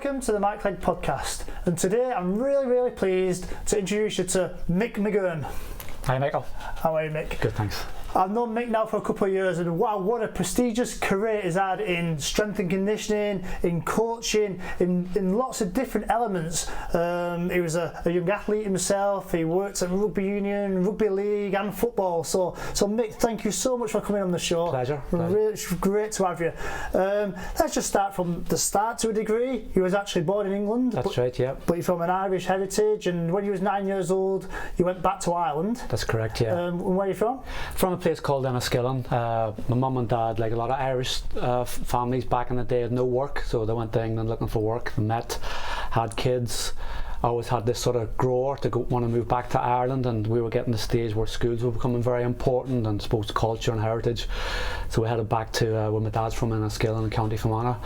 Welcome to the Mike Clegg podcast, and today I'm really pleased to introduce you to Mike McGurn. Hi Michael. How are you, Mick? Good, thanks. I've known Mick now for a couple of years, and wow, what a prestigious career he's had in strength and conditioning, in coaching, in lots of different elements. He was a young athlete himself. He worked at Rugby Union, Rugby League and football. So Mick, thank you so much for coming on the show. Pleasure. Really, it's great to have you. Let's just start from the start to a degree. You was actually born in England. That's right, yeah. But you're from an Irish heritage, and when you was 9 years old, you went back to Ireland. That's correct, yeah. Where are you from? From a place called Enniskillen. My mum and dad, like a lot of Irish families back in the day, had no work, so they went to England looking for work. They met, had kids. I always had this sort of grower to want to move back to Ireland, and we were getting to the stage where schools were becoming very important, and I suppose culture and heritage. So we headed back to where my dad's from, in Enniskillen in County Fermanagh,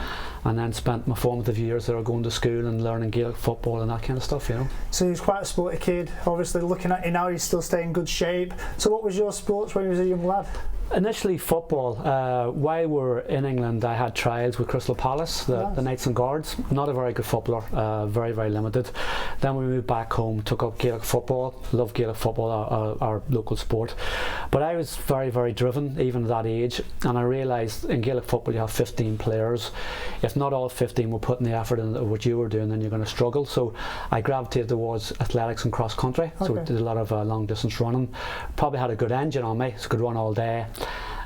and then spent my formative years there going to school and learning Gaelic football and that kind of stuff, you know. So he was quite a sporty kid. Obviously, looking at you now, you still stay in good shape. So what was your sports when you was a young lad? Initially football. While we were in England, I had trials with Crystal Palace, the Knights and Guards. Not a very good footballer, very limited. Then we moved back home, took up Gaelic football. Loved Gaelic football, our local sport. But I was very driven, even at that age, and I realised in Gaelic football you have 15 players. If not all 15 were putting the effort in what you were doing, then you're going to struggle. So I gravitated towards athletics and cross country. Okay. So I did a lot of long distance running. Probably had a good engine on me, so I could run all day.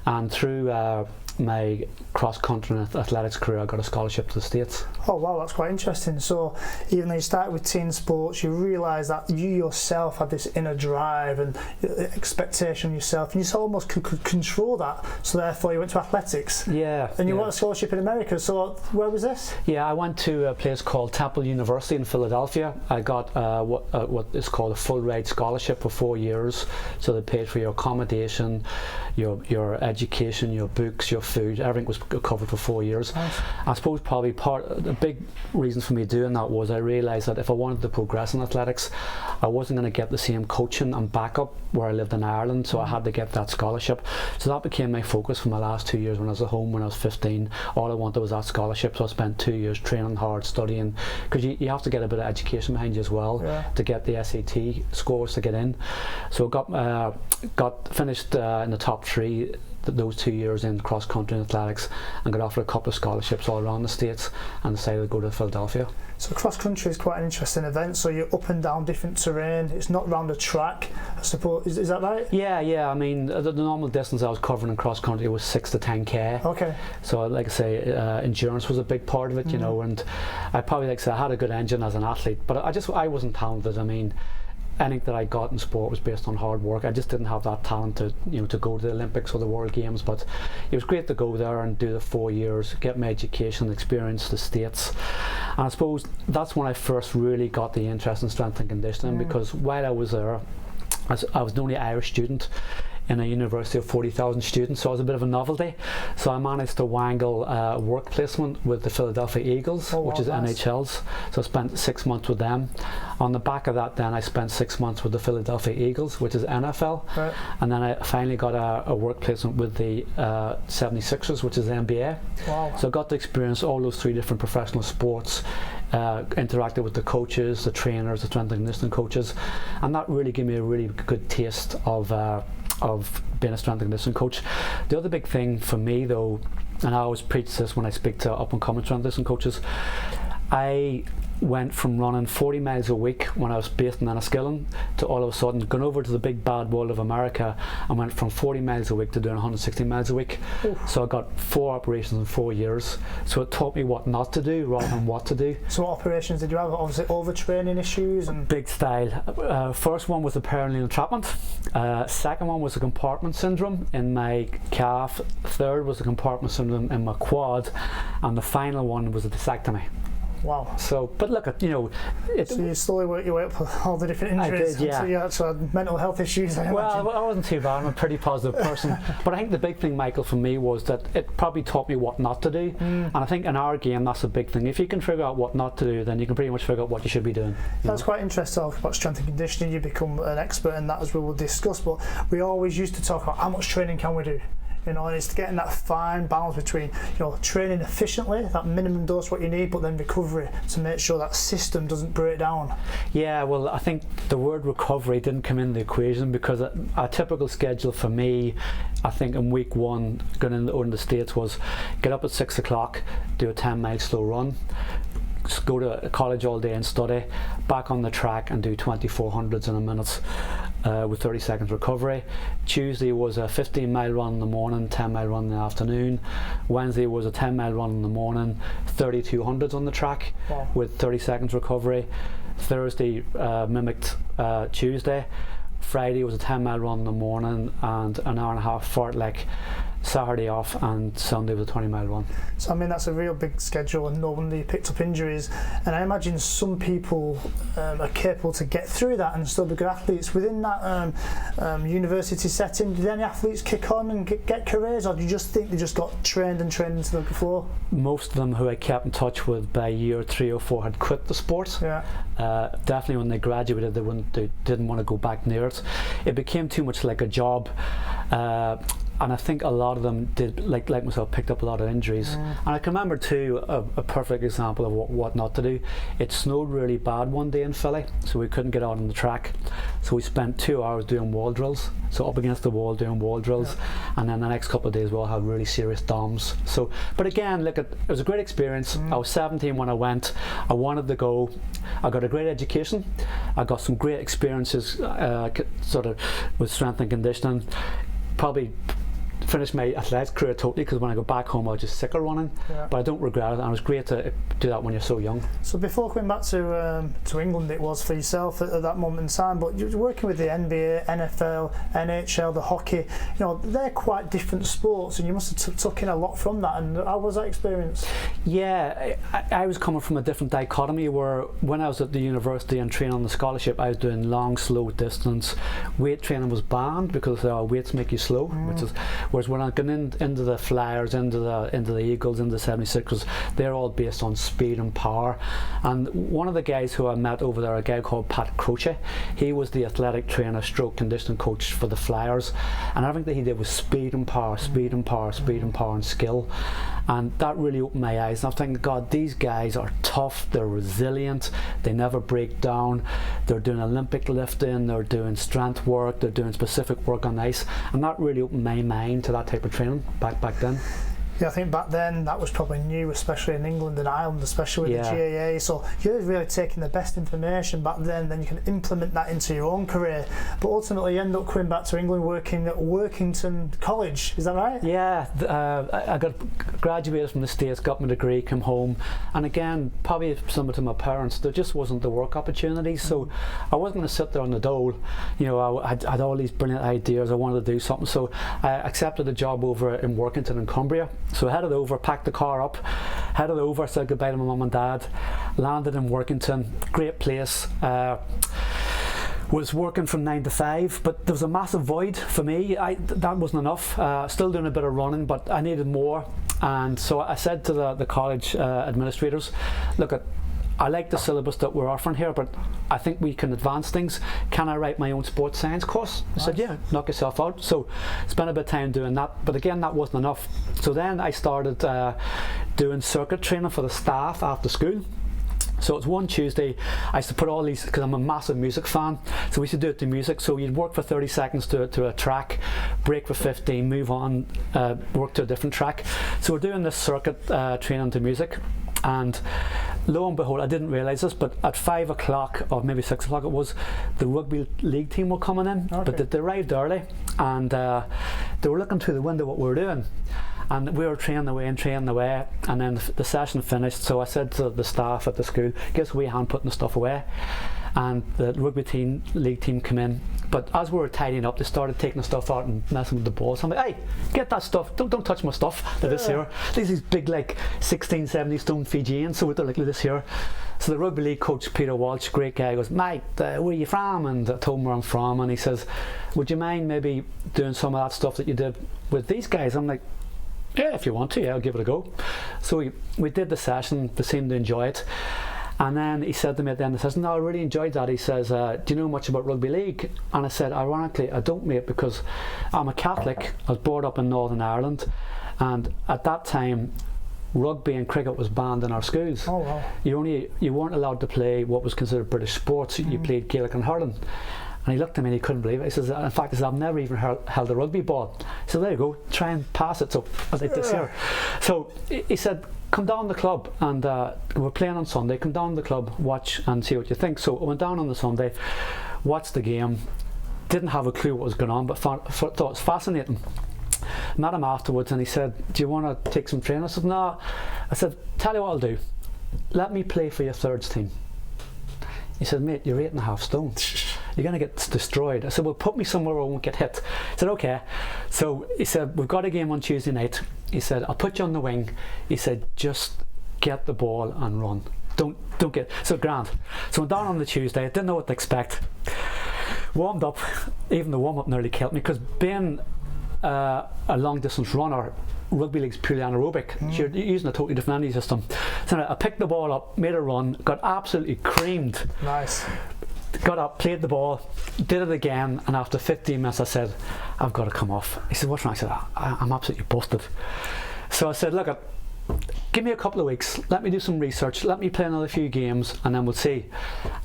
And through my cross country and athletics career, I got a scholarship to the States. Oh wow, that's quite interesting. So even though you started with team sports, you realised that you yourself had this inner drive and expectation of yourself, and you almost could control that. So therefore you went to athletics. Yeah. And you got a scholarship in America. So where was this? Yeah, I went to a place called Temple University in Philadelphia. I got what is called a full ride scholarship for 4 years. So they paid for your accommodation, your education, your books, your food, everything was covered for 4 years. Nice. I suppose probably the big reason for me doing that was I realised that if I wanted to progress in athletics, I wasn't going to get the same coaching and backup where I lived in Ireland, so I had to get that scholarship. So that became my focus for my last 2 years when I was at home. When I was 15, all I wanted was that scholarship, so I spent 2 years training hard, studying, because you have to get a bit of education behind you as well, to get the SAT scores to get in. So I got finished in the top 3 those 2 years in cross country and athletics, and got offered a couple of scholarships all around the States, and decided to go to Philadelphia. So cross country is quite an interesting event. So you're up and down different terrain. It's not round a track, I suppose. Is that right? Yeah. I mean, the normal distance I was covering in cross country was 6 to 10k. Okay. So like I say, endurance was a big part of it, you know. And I probably like I say I had a good engine as an athlete, but I wasn't talented. I mean, anything that I got in sport was based on hard work. I just didn't have that talent to go to the Olympics or the World Games, but it was great to go there and do the 4 years, get my education, experience the States. And I suppose that's when I first really got the interest in strength and conditioning, because while I was there, I was the only Irish student in a university of 40,000 students, so I was a bit of a novelty. So I managed to wangle a work placement with the Philadelphia Eagles, which is NHL's. So I spent 6 months with them. On the back of that, then I spent 6 months with the Philadelphia Eagles, which is NFL. Right. And then I finally got a work placement with the 76ers, which is the NBA. Wow. So I got to experience all those 3 different professional sports, interacted with the coaches, the trainers, the strength and conditioning coaches, and that really gave me a really good taste of being a strength and conditioning coach. The other big thing for me though, and I always preach this when I speak to up and coming strength and conditioning coaches, I went from running 40 miles a week when I was based in Enniskillen to all of a sudden going over to the big bad world of America, and went from 40 miles a week to doing 160 miles a week. Oof. So I got 4 operations in 4 years, so it taught me what not to do rather than what to do. So what operations did you have? Obviously overtraining issues and big style. First one was the perineal entrapment, second one was the compartment syndrome in my calf, third was the compartment syndrome in my quad, and the final one was a discectomy. Wow. So, but look at, so you slowly work your way up with all the different injuries. I did, yeah. So you actually had mental health issues, I imagine. I wasn't too bad. I'm a pretty positive person. But I think the big thing, Michael, for me was that it probably taught me what not to do. And I think in our game, that's a big thing. If you can figure out what not to do, then you can pretty much figure out what you should be doing. That's quite interesting to talk about strength and conditioning. You become an expert in that, as we will discuss. But we always used to talk about how much training can we do. and it's getting that fine balance between training efficiently, that minimum dose what you need, but then recovery to make sure that system doesn't break down. Yeah, well, I think the word recovery didn't come in the equation, because a typical schedule for me, I think in week 1 going in the States, was get up at 6 o'clock, do a 10-mile slow run, go to college all day and study, back on the track and do 2400s in a minute with 30 seconds recovery. Tuesday was a 15-mile run in the morning, 10-mile run in the afternoon. Wednesday was a 10-mile run in the morning, 3200s on the track. Wow. With 30 seconds recovery. Thursday mimicked Tuesday. Friday was a 10-mile run in the morning and an hour and a half fartlek. Saturday off, and Sunday was a 20-mile run. So I mean, that's a real big schedule, and no wonder you picked up injuries. And I imagine some people are capable to get through that and still be good athletes. Within that university setting, did any athletes kick on and get careers, or do you just think they just got trained into the floor? Most of them who I kept in touch with by year 3 or 4 had quit the sport. Yeah. Definitely when they graduated, they didn't want to go back near it. It became too much like a job. And I think a lot of them did, like myself, picked up a lot of injuries. And I can remember too a perfect example of what not to do. It snowed really bad one day in Philly, so we couldn't get out on the track. So we spent 2 hours doing wall drills. So up against the wall doing wall drills, and then the next couple of days we'll have really serious DOMs. So, but again, look, it was a great experience. I was 17 when I went. I wanted to go. I got a great education. I got some great experiences, sort of with strength and conditioning. Probably finished my athletics career totally, because when I go back home I was just sick of running, but I don't regret it, and it was great to do that when you're so young. So before coming back to England, it was for yourself at that moment in time, but you're working with the NBA, NFL, NHL, the hockey, they're quite different sports, and you must have took in a lot from that. And how was that experience? Yeah, I was coming from a different dichotomy, where when I was at the university and training on the scholarship, I was doing long, slow distance. Weight training was banned because weights make you slow, whereas when I got into the Flyers, into the Eagles, into the 76ers, they're all based on speed and power. And one of the guys who I met over there, a guy called Pat Croce, he was the athletic trainer, stroke conditioning coach for the Flyers, and everything that he did was speed and power, speed and power, speed and power and skill. And that really opened my eyes, and I'm thinking, God, these guys are tough, they're resilient, they never break down, they're doing Olympic lifting, they're doing strength work, they're doing specific work on ice, and that really opened my mind to that type of training back then. Yeah, I think back then that was probably new, especially in England and Ireland, especially with the GAA. So you're really taking the best information back then you can implement that into your own career. But ultimately you end up coming back to England, working at Workington College, is that right? Yeah, I graduated from the States, got my degree, came home, and again, probably similar to my parents, there just wasn't the work opportunities, so I wasn't going to sit there on the dole. I had all these brilliant ideas, I wanted to do something, so I accepted a job over in Workington in Cumbria. So I headed over, packed the car up, headed over, said goodbye to my mum and dad, landed in Workington, great place. Was working from 9 to 5, but there was a massive void for me. That wasn't enough. Still doing a bit of running, but I needed more. And so I said to the college administrators, look, I like the syllabus that we're offering here, but I think we can advance things. Can I write my own sports science course? I said, yeah, knock yourself out. So spent a bit of time doing that, but again, that wasn't enough. So then I started doing circuit training for the staff after school. So it was one Tuesday, I used to put all these, because I'm a massive music fan, so we used to do it to music. So you'd work for 30 seconds to a track, break for 15, move on, work to a different track. So we're doing this circuit training to music. And lo and behold, I didn't realise this, but at 5 o'clock or maybe 6 o'clock it was, the rugby league team were coming in, but they arrived early, and they were looking through the window what we were doing, and we were training away, and then the session finished. So I said to the staff at the school, give us a wee hand putting the stuff away. And the rugby league team came in, but as we were tidying up, they started taking the stuff out and messing with the balls. I'm like, hey, get that stuff, don't touch my stuff. Like this here, these big like 16, 17 stone Fijians, so they're like this here. So the rugby league coach, Peter Walsh, great guy, goes, Mike, where are you from? And I told him where I'm from, and he says, would you mind maybe doing some of that stuff that you did with these guys? I'm like, yeah, if you want to, yeah, I'll give it a go. So we did the session, they seemed to enjoy it. And then he said to me at the end, he says, no, I really enjoyed that. He says, do you know much about rugby league? And I said, ironically, I don't, mate, because I'm a Catholic. I was brought up in Northern Ireland, and at that time rugby and cricket was banned in our schools. Oh wow. You weren't allowed to play what was considered British sports. You played Gaelic and hurling. And he looked at me and he couldn't believe it. He says, in fact, he says, I've never even held a rugby ball. So there you go, try and pass it. So I did this here. So he said, come down to the club, and we're playing on Sunday. Come down to the club, watch and see what you think. So I went down on the Sunday, watched the game, didn't have a clue what was going on, but thought it was fascinating. Met him afterwards and he said, do you want to take some training? I said, no. I said, tell you what I'll do, let me play for your thirds team. He said, mate, you're 8.5 stone. You're going to get destroyed. I said, well, put me somewhere where I won't get hit. He said, okay. So he said, we've got a game on Tuesday night. He said, I'll put you on the wing. He said, just get the ball and run. Don't get, so grand. So I'm down on the Tuesday. I didn't know what to expect. Warmed up. Even the warm-up nearly killed me, because being a long distance runner, rugby league's purely anaerobic. So you're using a totally different energy system. So I picked the ball up, made a run, got absolutely creamed. Nice. Got up, played the ball, did it again, and after 15 minutes I said, I've got to come off. He said, what's wrong? I said, I'm absolutely busted. So I said, look, give me a couple of weeks, let me do some research, let me play another few games, and then we'll see.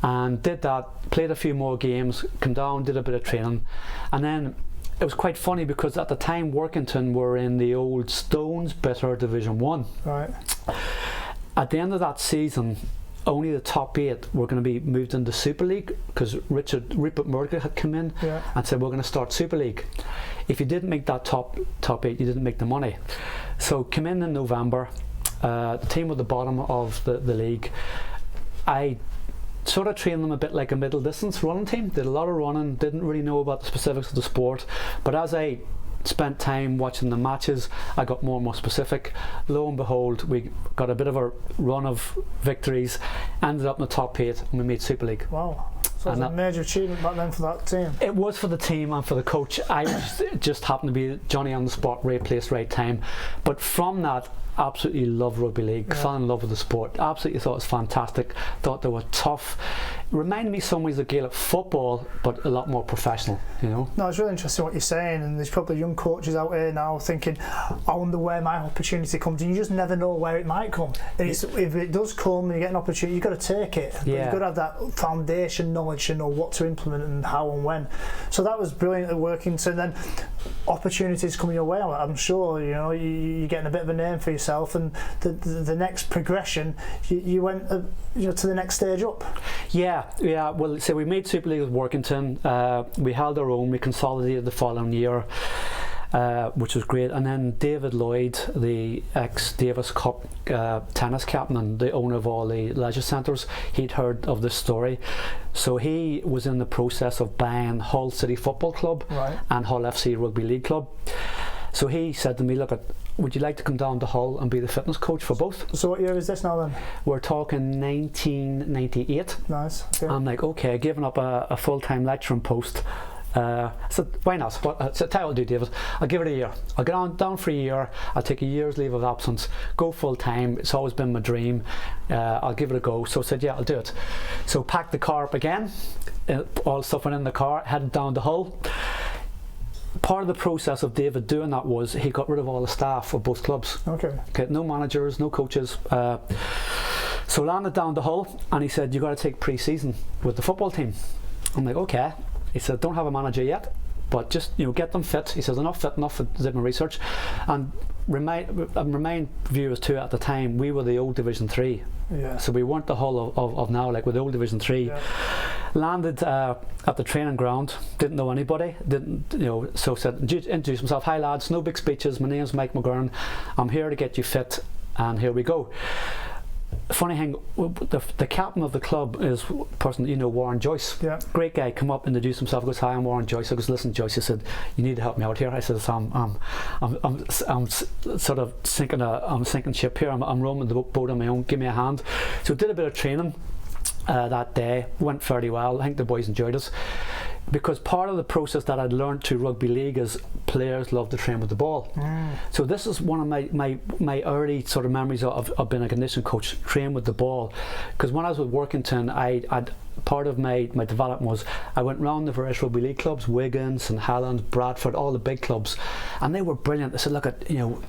And did that, played a few more games, come down, did a bit of training, and then it was quite funny because at the time Workington were in the old Stones Bitter Division 1. Right. At the end of that season, only the top 8 were going to be moved into Super League, because Rupert Murdoch had come in and said, we're going to start Super League. If you didn't make that top 8, you didn't make the money. So came in November, the team were the bottom of the league. I sort of trained them a bit like a middle distance running team, did a lot of running, didn't really know about the specifics of the sport, but as I spent time watching the matches, I got more and more specific. Lo and behold, we got a bit of a run of victories, ended up in the top 8, and we made Super League. Wow. So it was a major achievement back then for that team. It was for the team and for the coach. I just happened to be Johnny on the spot, right place, right time. But from that, absolutely loved rugby league, fell in love with the sport, absolutely thought it was fantastic, thought they were tough. Reminded me some ways of Gaelic football, but a lot more professional, you know. No, it's really interesting what you're saying, and there's probably young coaches out here now thinking, I wonder where my opportunity comes, and you just never know where it might come. And if it does come and you get an opportunity, you've got to take it. But you've got to have that foundation knowledge to know what to implement and how and when. So that was brilliant at Workington. Then opportunities coming your way, I'm sure, you know, you're getting a bit of a name for yourself, and the next progression, you went to the next stage up. Yeah. Well, so we made Super League with Workington. We held our own. We consolidated the following year, which was great. And then David Lloyd, the ex-Davis Cup tennis captain and the owner of all the leisure centres, he'd heard of this story. So he was in the process of buying Hull City Football Club and Hull FC Rugby League Club. So he said to me, look, would you like to come down to Hull and be the fitness coach for both? So what year is this now then? We're talking 1998. Nice. Okay. I'm like, okay, giving up a full-time lecturing post. I said, why not? I said, tell you what I'll do, David, I'll give it a year. I'll get down for a year, I'll take a year's leave of absence, go full-time, it's always been my dream, I'll give it a go. So I said, yeah, I'll do it. So packed the car up again, all the stuff went in the car, headed down to Hull. Part of the process of David doing that was he got rid of all the staff of both clubs. Okay, no managers, no coaches. So landed down to Hull, and he said, you got to take pre-season with the football team. I'm like, okay. He said, don't have a manager yet, but just get them fit. He says, they're not fit enough for did my research. And remind viewers too, at the time we were the old Division 3. So we weren't the Hull of now, like with the old Division 3. Landed at the training ground, didn't know anybody, so said, introduced himself, hi lads, no big speeches, my name's Mike McGurn, I'm here to get you fit, and here we go. Funny thing, the captain of the club is a person Warren Joyce. Great guy, come up, introduce himself, goes, hi, I'm Warren Joyce. I goes, listen Joyce, he said, you need to help me out here. I said, I'm sort of sinking ship here, I'm rowing the boat on my own, give me a hand. So did a bit of training that day, went fairly well, I think the boys enjoyed us. because part of the process that I'd learned through rugby league is players love to train with the ball. So this is one of my early sort of memories of being a conditioning coach, train with the ball. Because when I was with Workington, I'd part of my development was I went round the various rugby league clubs, Wigan, St Helens, Bradford, all the big clubs, and they were brilliant. They said, look,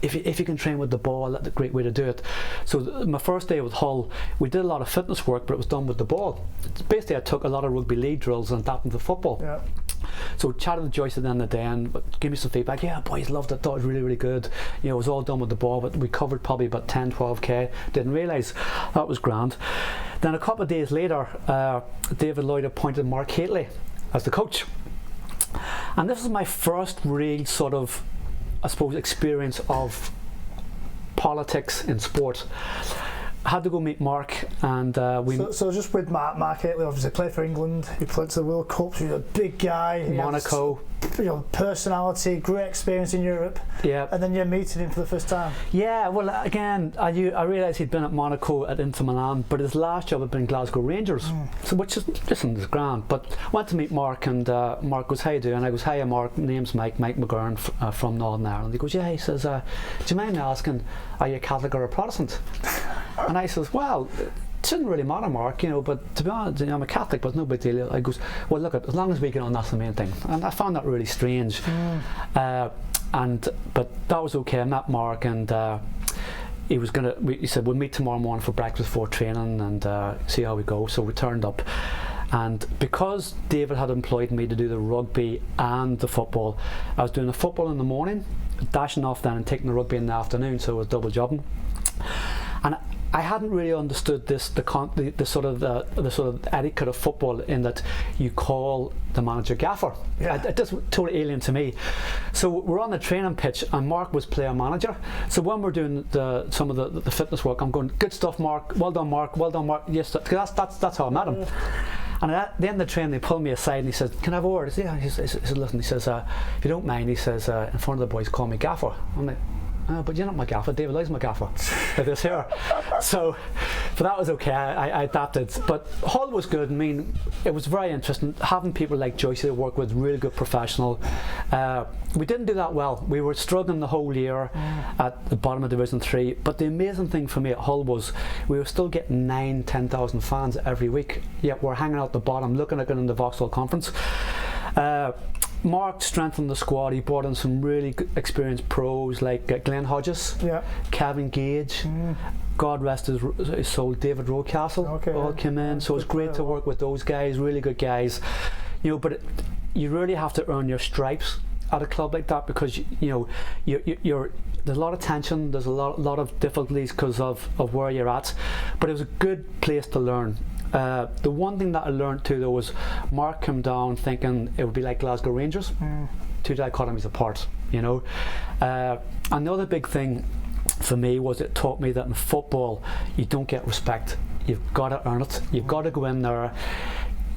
if you can train with the ball, that's a great way to do it. So my first day with Hull, we did a lot of fitness work, but it was done with the ball. Basically, I took a lot of rugby league drills and adapted them to football. Yeah. So chatted to Joyce at the end of the day and gave me some feedback. Yeah, boys loved it, thought it was really, really good. It was all done with the ball, but we covered probably about 10, 12k. Didn't realise that was grand. Then a couple of days later, David Lloyd appointed Mark Hateley as the coach. And this was my first real sort of, I suppose, experience of politics in sport. I had to go meet Mark, and So just with Mark Hateley, obviously played for England. He played to the World Cup. He's a big guy. Monaco. Personality, great experience in Europe. Yeah. And then you're meeting him for the first time. Yeah. Well, again, I realised he'd been at Monaco, at Inter Milan, but his last job had been Glasgow Rangers. So which is grand. But went to meet Mark, and Mark goes, "How you doing?" And I goes, "Hiya, Mark. My name's Mike McGurn from Northern Ireland." He goes, "Yeah." He says, "Do you mind me asking, are you a Catholic or a Protestant?" And I says, "Well, it shouldn't really matter, Mark, but to be honest, I'm a Catholic, but it's no big deal." I goes, "Well, look, as long as we get on, that's the main thing." And I found that really strange. But that was okay. I met Mark, and he said, "We'll meet tomorrow morning for breakfast before training and see how we go." So we turned up. And because David had employed me to do the rugby and the football, I was doing the football in the morning, dashing off then and taking the rugby in the afternoon, so I was double jobbing. And I hadn't really understood the sort of etiquette of football, in that you call the manager gaffer. Yeah. It just totally alien to me. So we're on the training pitch, and Mark was player manager. So when we're doing some of the fitness work, I'm going, "Good stuff, Mark. Well done, Mark. Well done, Mark." Yes, that's how I met him. And at the end of the training, they pulled me aside and he said, "Can I have a word?" I said, "Yeah." He said, "Listen," he says, "if you don't mind," he says, "in front of the boys, call me gaffer." I'm like, "Oh, but you're not my gaffer. David Lloyd's my gaffer." Like this here. So that was okay. I adapted. But Hull was good. I mean, it was very interesting having people like Joyce to work with, really good professional. We didn't do that well. We were struggling the whole year at the bottom of Division 3. But the amazing thing for me at Hull was we were still getting 9,000-10,000 fans every week. Yet we're hanging out the bottom, looking at it in the Vauxhall Conference. Mark strengthened the squad. He brought in some really good, experienced pros like Glenn Hodges, Kevin Gage, God rest his soul, David Rocastle, all came in. So it's great to work with those guys, really good guys. But you really have to earn your stripes at a club like that, because you're there's a lot of tension, there's a lot of difficulties because of where you're at, but it was a good place to learn. The one thing that I learned too, though, was Mark came down thinking it would be like Glasgow Rangers, two dichotomies apart, and the other big thing for me was it taught me that in football you don't get respect. You've got to earn it. You've got to go in there.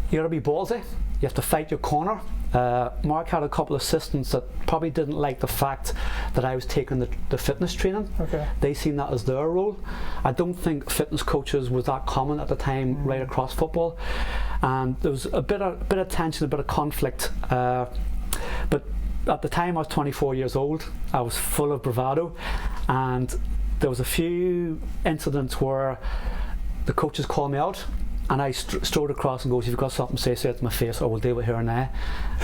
You got to be ballsy. You have to fight your corner. Mark had a couple of assistants that probably didn't like the fact that I was taking the fitness training. They seen that as their role. I don't think fitness coaches was that common at the time right across football, and there was a bit of tension, a bit of conflict. But at the time I was 24 years old. I was full of bravado, and there was a few incidents where the coaches called me out. And I strode across and goes, "If you've got something to say it to my face, or we'll deal with it here and there."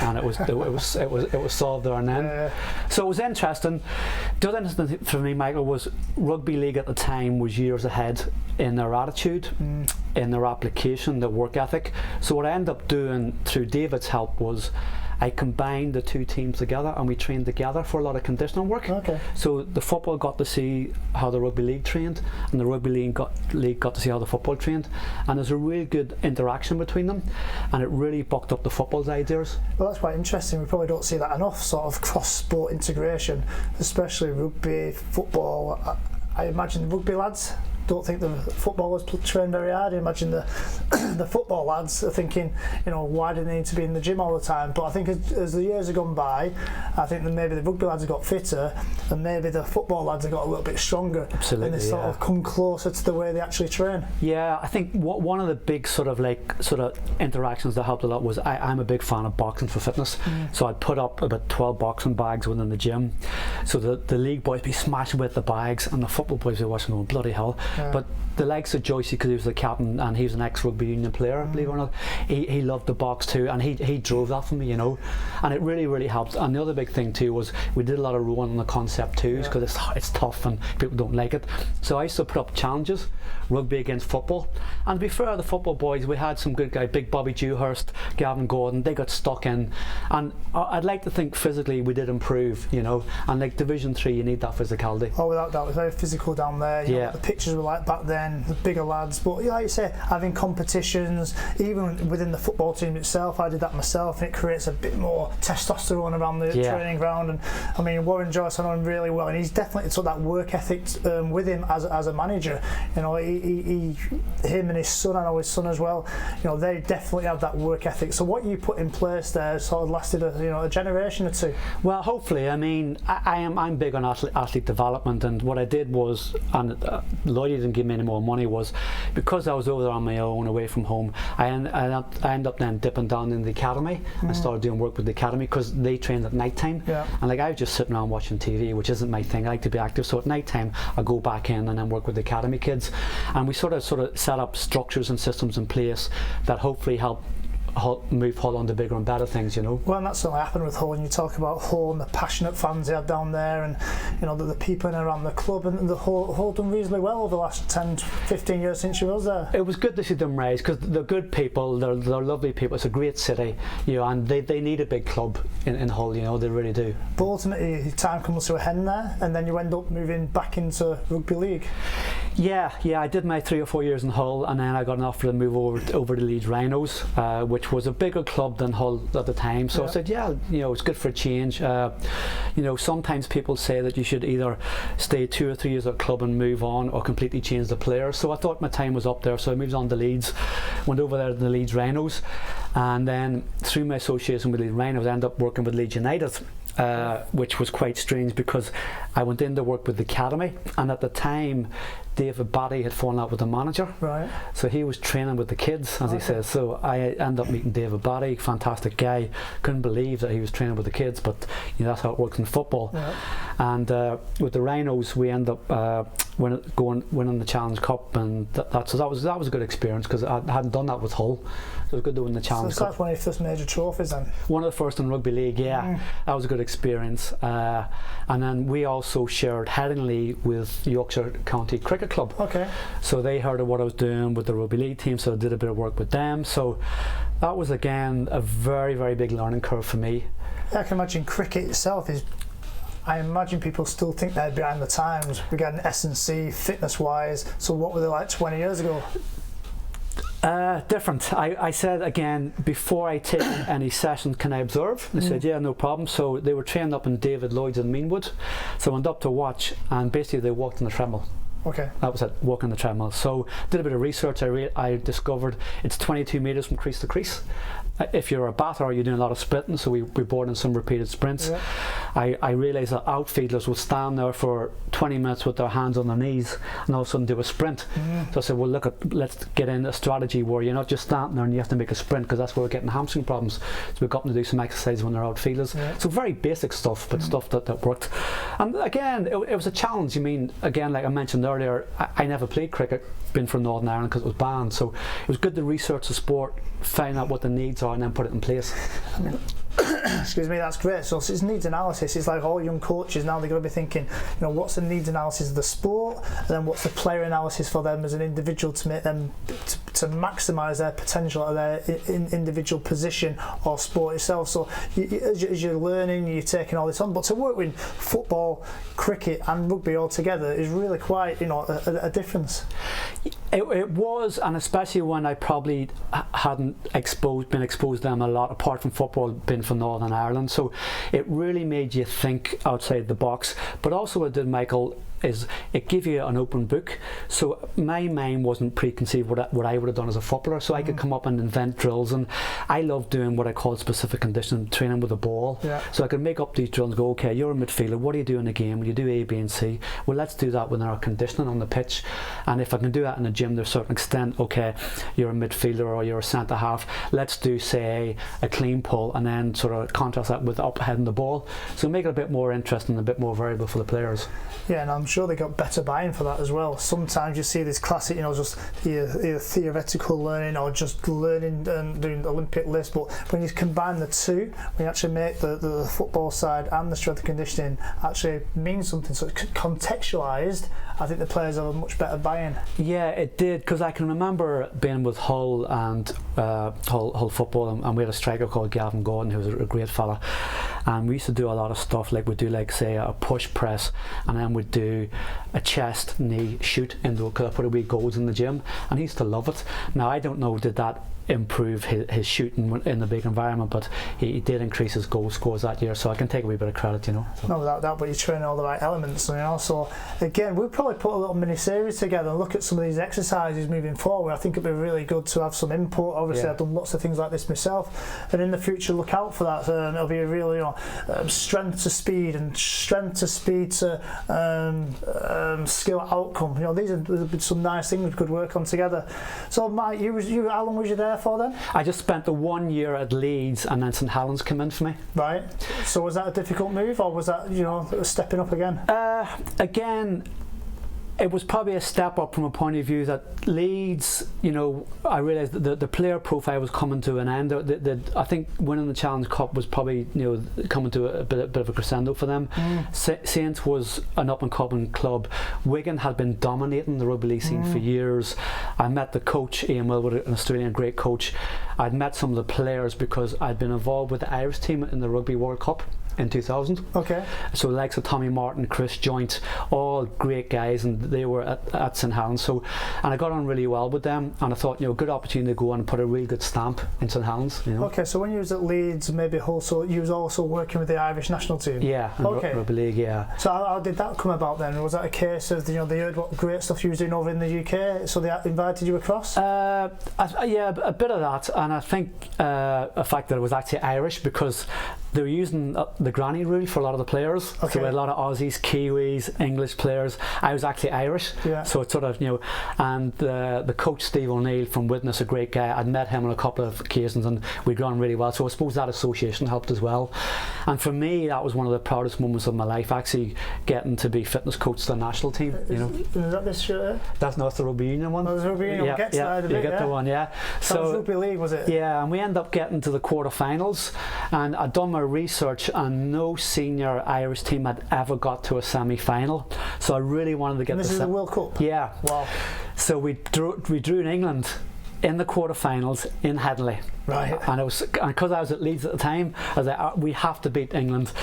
And it was solved there and then. So it was interesting. The other interesting thing for me, Michael, was rugby league at the time was years ahead in their attitude, in their application, their work ethic. So what I ended up doing through David's help was I combined the two teams together, and we trained together for a lot of conditioning work. So the football got to see how the rugby league trained, and the rugby league got to see how the football trained, and there's a really good interaction between them, and it really bucked up the football's ideas. Well, that's quite interesting. We probably don't see that enough, sort of cross-sport integration, especially rugby, football. I imagine the rugby lads don't think the footballers train very hard. I imagine the the football lads are thinking, why do they need to be in the gym all the time? But I think as the years have gone by, I think that maybe the rugby lads have got fitter, and maybe the football lads have got a little bit stronger. Absolutely, and they sort of come closer to the way they actually train. Yeah, I think one of the big sort of interactions that helped a lot was I'm a big fan of boxing for fitness. So I'd put up about 12 boxing bags within the gym, so the league boys be smashing with the bags, and the football boys be watching going bloody hell. But the likes of Joycey, because he was the captain and he was an ex-Rugby Union player, believe it or not, he loved the box too, and he drove that for me, and it really helped. And the other big thing too was we did a lot of rowing on the concept twos, because it's tough and people don't like it. So I used to put up challenges, rugby against football, and to be fair, the football boys, we had some good guys, big Bobby Dewhurst, Gavin Gordon, they got stuck in, and I'd like to think physically we did improve, and like Division 3 you need that physicality. Oh, without doubt, it was very physical down there. You know what the pitches were like back then, the bigger lads. But like you say, having competitions, even within the football team itself, I did that myself, and it creates a bit more testosterone around the training ground. And I mean, Warren Joyce, I know him really well, and he's definitely took that work ethic with him as a manager. Him and his son, I know his son as well, they definitely have that work ethic. So what you put in place there sort of lasted a generation or two. Well, hopefully. I mean, I'm big on athlete development, and what I did was, and Lloydie didn't give me any more money, was because I was over there on my own away from home, I ended up then dipping down in the academy and started doing work with the academy, because they trained at night time, and like I was just sitting around watching TV, which isn't my thing. I like to be active, so at night time I go back in and then work with the academy kids, and we sort of set up structures and systems in place that hopefully help move Hull on to bigger and better things, Well, and that's certainly happened with Hull, and you talk about Hull and the passionate fans they have down there, and the people in and around the club, and the Hull done reasonably well over the last 10-15 years since you was there. It was good to see them rise, because they're good people, they're lovely people, it's a great city, and they need a big club in Hull, they really do. But ultimately time comes to a end there, and then you end up moving back into rugby league. Yeah, I did my 3 or 4 years in Hull, and then I got an offer to move over to Leeds Rhinos, which was a bigger club than Hull at the time. So I said, it's good for a change. Sometimes people say that you should either stay 2 or 3 years at a club and move on, or completely change the player. So I thought my time was up there, so I moved on to Leeds, went over there to the Leeds Rhinos, and then through my association with Leeds Rhinos I ended up working with Leeds United. Which was quite strange, because I went in to work with the academy, and at the time David Batty had fallen out with the manager, right? So he was training with the kids, as he says. So I ended up meeting David Batty, fantastic guy. Couldn't believe that he was training with the kids, but that's how it works in football. And with the Rhinos we ended up winning the Challenge Cup, and that was a good experience, because I hadn't done that with Hull. So it was good to win the Challenge Cup. So that's one of your first major trophies then? One of the first in rugby league, that was a good experience. And then we also shared Headingley with Yorkshire County Cricket Club. Okay. So they heard of what I was doing with the rugby league team, so I did a bit of work with them. So that was again a very, very big learning curve for me. I can imagine cricket itself is, I imagine people still think they're behind the times regarding S&C, fitness-wise. So what were they like 20 years ago? Different. I said again, before I take any sessions, can I observe? They said, yeah, no problem. So they were trained up in David Lloyd's in Meanwood. So I went up to watch, and basically they walked on the treadmill. Okay. That was it, walking the treadmill. So did a bit of research. I discovered it's 22 metres from crease to crease. If you're a batter, you're doing a lot of sprinting, so we brought in some repeated sprints. I realised that outfielders would stand there for 20 minutes with their hands on their knees and all of a sudden do a sprint. So I said, well, let's get in a strategy where you're not just standing there and you have to make a sprint, because that's where we're getting hamstring problems. So we've got them to do some exercise when they're outfielders. So very basic stuff, but stuff that worked. And again, it was a challenge. Again, like I mentioned earlier, I never played cricket, been from Northern Ireland because it was banned. So it was good to research the sport, find out what the needs are, and then put it in place. Excuse me, that's great. So it's needs analysis. It's like all young coaches now, they're going to be thinking, what's the needs analysis of the sport, and then what's the player analysis for them as an individual to make them to maximise their potential at their individual position or sport itself. So as you're learning, you're taking all this on. But to work with football, cricket and rugby all together is really quite a difference. It was, and especially when I probably hadn't been exposed to them a lot, apart from football, being from Northern Ireland. So it really made you think outside the box. But also it did, Michael, is it gave you an open book. So my mind wasn't preconceived what I would have done as a footballer. So I could come up and invent drills, and I love doing what I call specific conditioning training with the ball. Yeah. So I could make up these drills and go, okay, you're a midfielder, what do you do in a game? Well, you do A, B and C. Well, let's do that with our conditioning on the pitch. And if I can do that in the gym to a certain extent, okay, you're a midfielder or you're a centre half, let's do, say, a clean pull, and then sort of contrast that with up heading the ball. So make it a bit more interesting and a bit more variable for the players. Yeah, and I'm sure they got better buy-in for that as well. Sometimes you see this classic, just either theoretical learning or just learning and doing Olympic lifts, but when you combine the two, when you actually make the football side and the strength and conditioning actually mean something, so it's contextualised, I think the players have a much better buy-in. Yeah, it did, because I can remember being with Hull and Hull football, and we had a striker called Gavin Gordon, who was a great fella, and we used to do a lot of stuff, like we'd do, like, say, a push press, and then we'd do a chest knee shoot into it, because I put away goals in the gym, and he used to love it. Now I don't know, did that improve his shooting in the big environment, but he did increase his goal scores that year, so I can take a wee bit of credit, So. No, without that, but you're training all the right elements, so again, we'll probably put a little mini series together and look at some of these exercises moving forward. I think it'd be really good to have some input. Obviously, I've done lots of things like this myself, and in the future, look out for that. It'll be a real, strength to speed and strength to speed to skill outcome. These are some nice things we could work on together. So, Mike, how long was you there for then? I just spent the 1 year at Leeds, and then St Helens came in for me. Right. So was that a difficult move, or was that stepping up again? Again, it was probably a step up from a point of view that Leeds, I realised that the player profile was coming to an end. I think winning the Challenge Cup was probably, coming to a bit of a crescendo for them. Saints was an up-and-coming club. Wigan had been dominating the rugby league scene for years. I met the coach, Ian Wilwood, an Australian great coach. I'd met some of the players because I'd been involved with the Irish team in the Rugby World Cup in 2000. Okay. So the likes of Tommy Martin, Chris Joint, all great guys, and they were at St Helens. So, and I got on really well with them, and I thought, good opportunity to go on and put a really good stamp in St Helens. Okay, so when you was at Leeds, maybe also you was also working with the Irish national team. Yeah. Okay. Rugby league. Yeah. So how did that come about then? Was that a case of they heard what great stuff you was doing over in the UK, so they invited you across? Yeah, a bit of that, and I think the fact that it was actually Irish, because they were using the granny rule for a lot of the players. Okay. So we had a lot of Aussies, Kiwis, English players. I was actually Irish, so it's sort of and the coach Steve O'Neill from Witness, a great guy. I'd met him on a couple of occasions, and we'd gone really well. So I suppose that association helped as well. And for me, that was one of the proudest moments of my life, actually getting to be fitness coach to the national team. Is that this shirt? That's not the Rugby Union one. Oh, the Rugby Union. You get the one, yeah. So that was Rugby League, was it? Yeah, and we ended up getting to the quarterfinals, and I'd done my research, and no senior Irish team had ever got to a semi-final. So I really wanted to get. And this is the World Cup. Yeah. Wow. So we drew in England in the quarterfinals in Headingley. Right. And because I was at Leeds at the time, I was like, we have to beat England.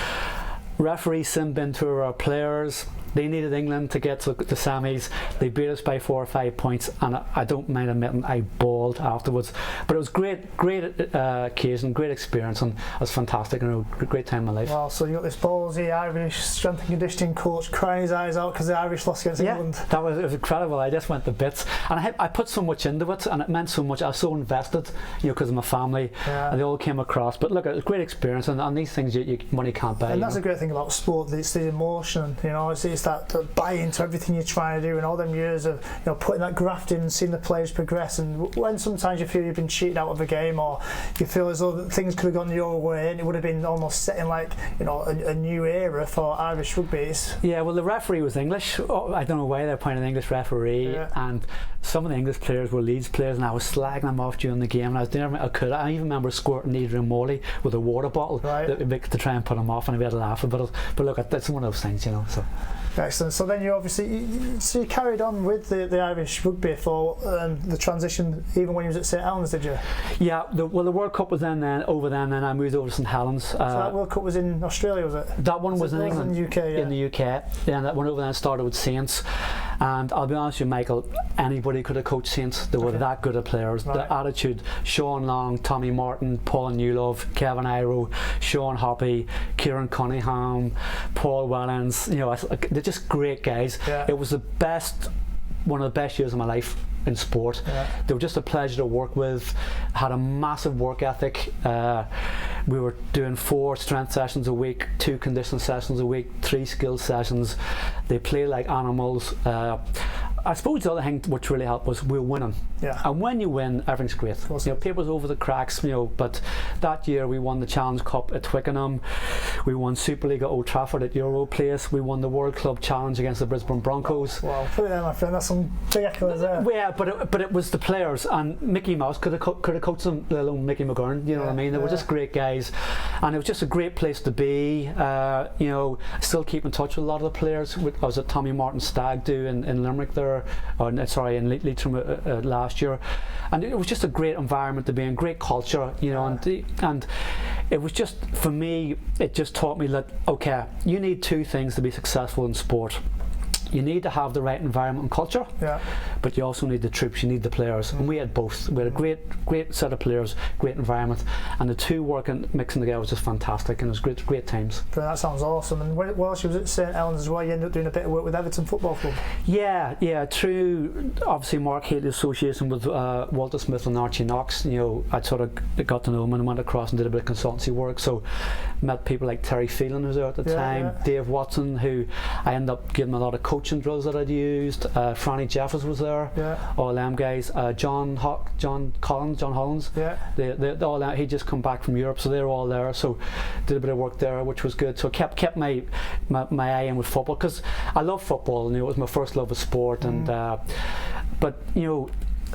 Referee Sim bin to our players. They needed England to get to the semis. They beat us by 4 or 5 points, and I don't mind admitting I bawled afterwards. But it was great occasion, great experience, and it was fantastic, and a great time in my life. Wow, so you got this ballsy Irish strength and conditioning coach crying his eyes out because the Irish lost against England. It was incredible. I just went to bits, and I put so much into it, and it meant so much. I was so invested, because of my family, and they all came across. But look, it was a great experience, and these things money can't buy. And that's a great thing about sport. It's the emotion. It's that buy into everything you're trying to do, and all them years of putting that graft in and seeing the players progress. And when sometimes you feel you've been cheated out of a game, or you feel as though things could have gone your way, and it would have been almost setting like a new era for Irish rugby. Yeah, well, the referee was English. I don't know why they're appointing an English referee, and some of the English players were Leeds players, and I was slagging them off during the game, and I was doing everything I could. I even remember squirting Adrian Morley with a water bottle to try and put him off, and we had a laugh about it. But look, it's one of those things, So. Excellent. So then you obviously you carried on with the Irish rugby for the transition, even when you was at St Helens, did you? Yeah. The World Cup was then over then, and I moved over to St Helens. So that World Cup was in Australia, was it? That one was in England, in the UK. Yeah. In the UK. Yeah, and that one over then started with Saints. And I'll be honest with you, Michael, anybody could have coached Saints. They were that good at players. Right. The attitude, Sean Long, Tommy Martin, Paul Newlove, Kevin Iro, Sean Hoppy, Kieran Cunningham, Paul Wellens, they're just great guys. Yeah. It was one of the best years of my life in sport. They were just a pleasure to work with, had a massive work ethic. We were doing 4 strength sessions a week, 2 conditioning sessions a week, 3 skill sessions. They played like animals. I suppose the other thing which really helped was we were winning. Yeah. And when you win, everything's great. Papers over the cracks, but that year we won the Challenge Cup at Twickenham. We won Super League at Old Trafford at Europlace. We won the World Club Challenge against the Brisbane Broncos. Wow, put it there, my friend. That's some big accolades there. Yeah, but it was the players, and Mickey Mouse could have coached them, let alone Mickey McGurn. You know what I mean? They were just great guys, and it was just a great place to be. Still keep in touch with a lot of the players. I was at Tommy Martin's stag do in Limerick there, in Leitrim last year, and it was just a great environment to be in, great culture, and it was just, for me, it just taught me that, okay, you need 2 things to be successful in sport. You need to have the right environment and culture, but you also need the troops, you need the players, and we had both. We had a great set of players, great environment, and the 2 mixing together was just fantastic, and it was great times. That sounds awesome. And whilst you was at St Helens as well, you ended up doing a bit of work with Everton Football Club. Yeah, through obviously Mark Haley's association with Walter Smith and Archie Knox. I sort of got to know him and went across and did a bit of consultancy work, so met people like Terry Phelan, who was there at the time, Dave Watson, who I ended up giving a lot of coaching drills that I'd used. Franny Jeffers was there, all them guys. John Hollins, they all out. He'd just come back from Europe, so they were all there. So did a bit of work there, which was good. So kept my eye in with football, because I love football, and it was my first love of sport. And but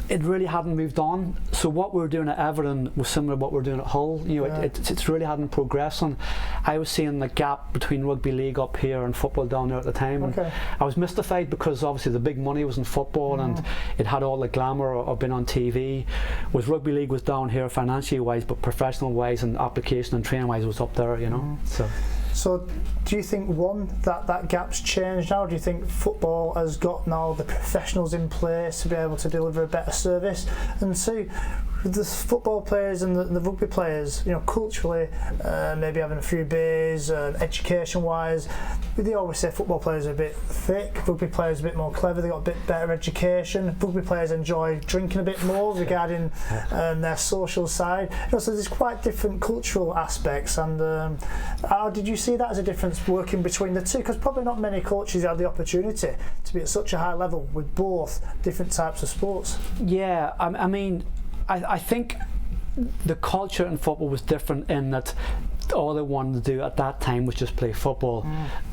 it really hadn't moved on. So what we were doing at Everton was similar to what we were doing at Hull. It really hadn't progressed, and I was seeing the gap between rugby league up here and football down there at the time. And I was mystified, because obviously the big money was in football, and it had all the glamour of being on TV. Was rugby league was down here financially wise, but professional wise and application and training wise was up there. So do you think, one, that gap's changed now? Do you think football has got now the professionals in place to be able to deliver a better service? And 2, the football players and the rugby players, culturally, maybe having a few beers, education-wise, they always say football players are a bit thick, rugby players are a bit more clever, they got a bit better education, rugby players enjoy drinking a bit more regarding their social side. So there's quite different cultural aspects. And how did you see that as a difference working between the 2? Because probably not many coaches have the opportunity to be at such a high level with both different types of sports. Yeah, I mean, I think the culture in football was different in that all they wanted to do at that time was just play football.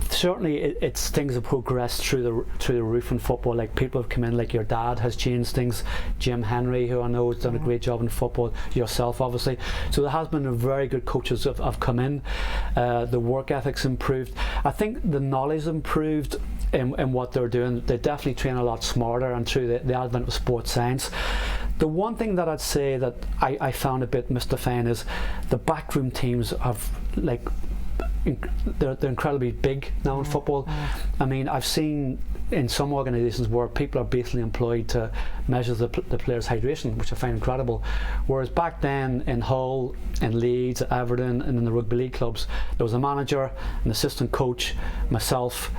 Certainly things have progressed through the roof in football. Like, people have come in, like your dad has changed things, Jim Henry, who I know has done a great job in football, yourself obviously. So there has been a very good coaches have come in. The work ethic's improved. I think the knowledge improved in what they're doing. They definitely train a lot smarter, and through the advent of sports science. The one thing that I'd say that I found a bit mystifying is the backroom teams have, like, they're incredibly big now in football. I mean, I've seen in some organisations where people are basically employed to measure the players' hydration, which I find incredible. Whereas back then in Hull, in Leeds, Everton, and in the rugby league clubs, there was a manager, an assistant coach, myself,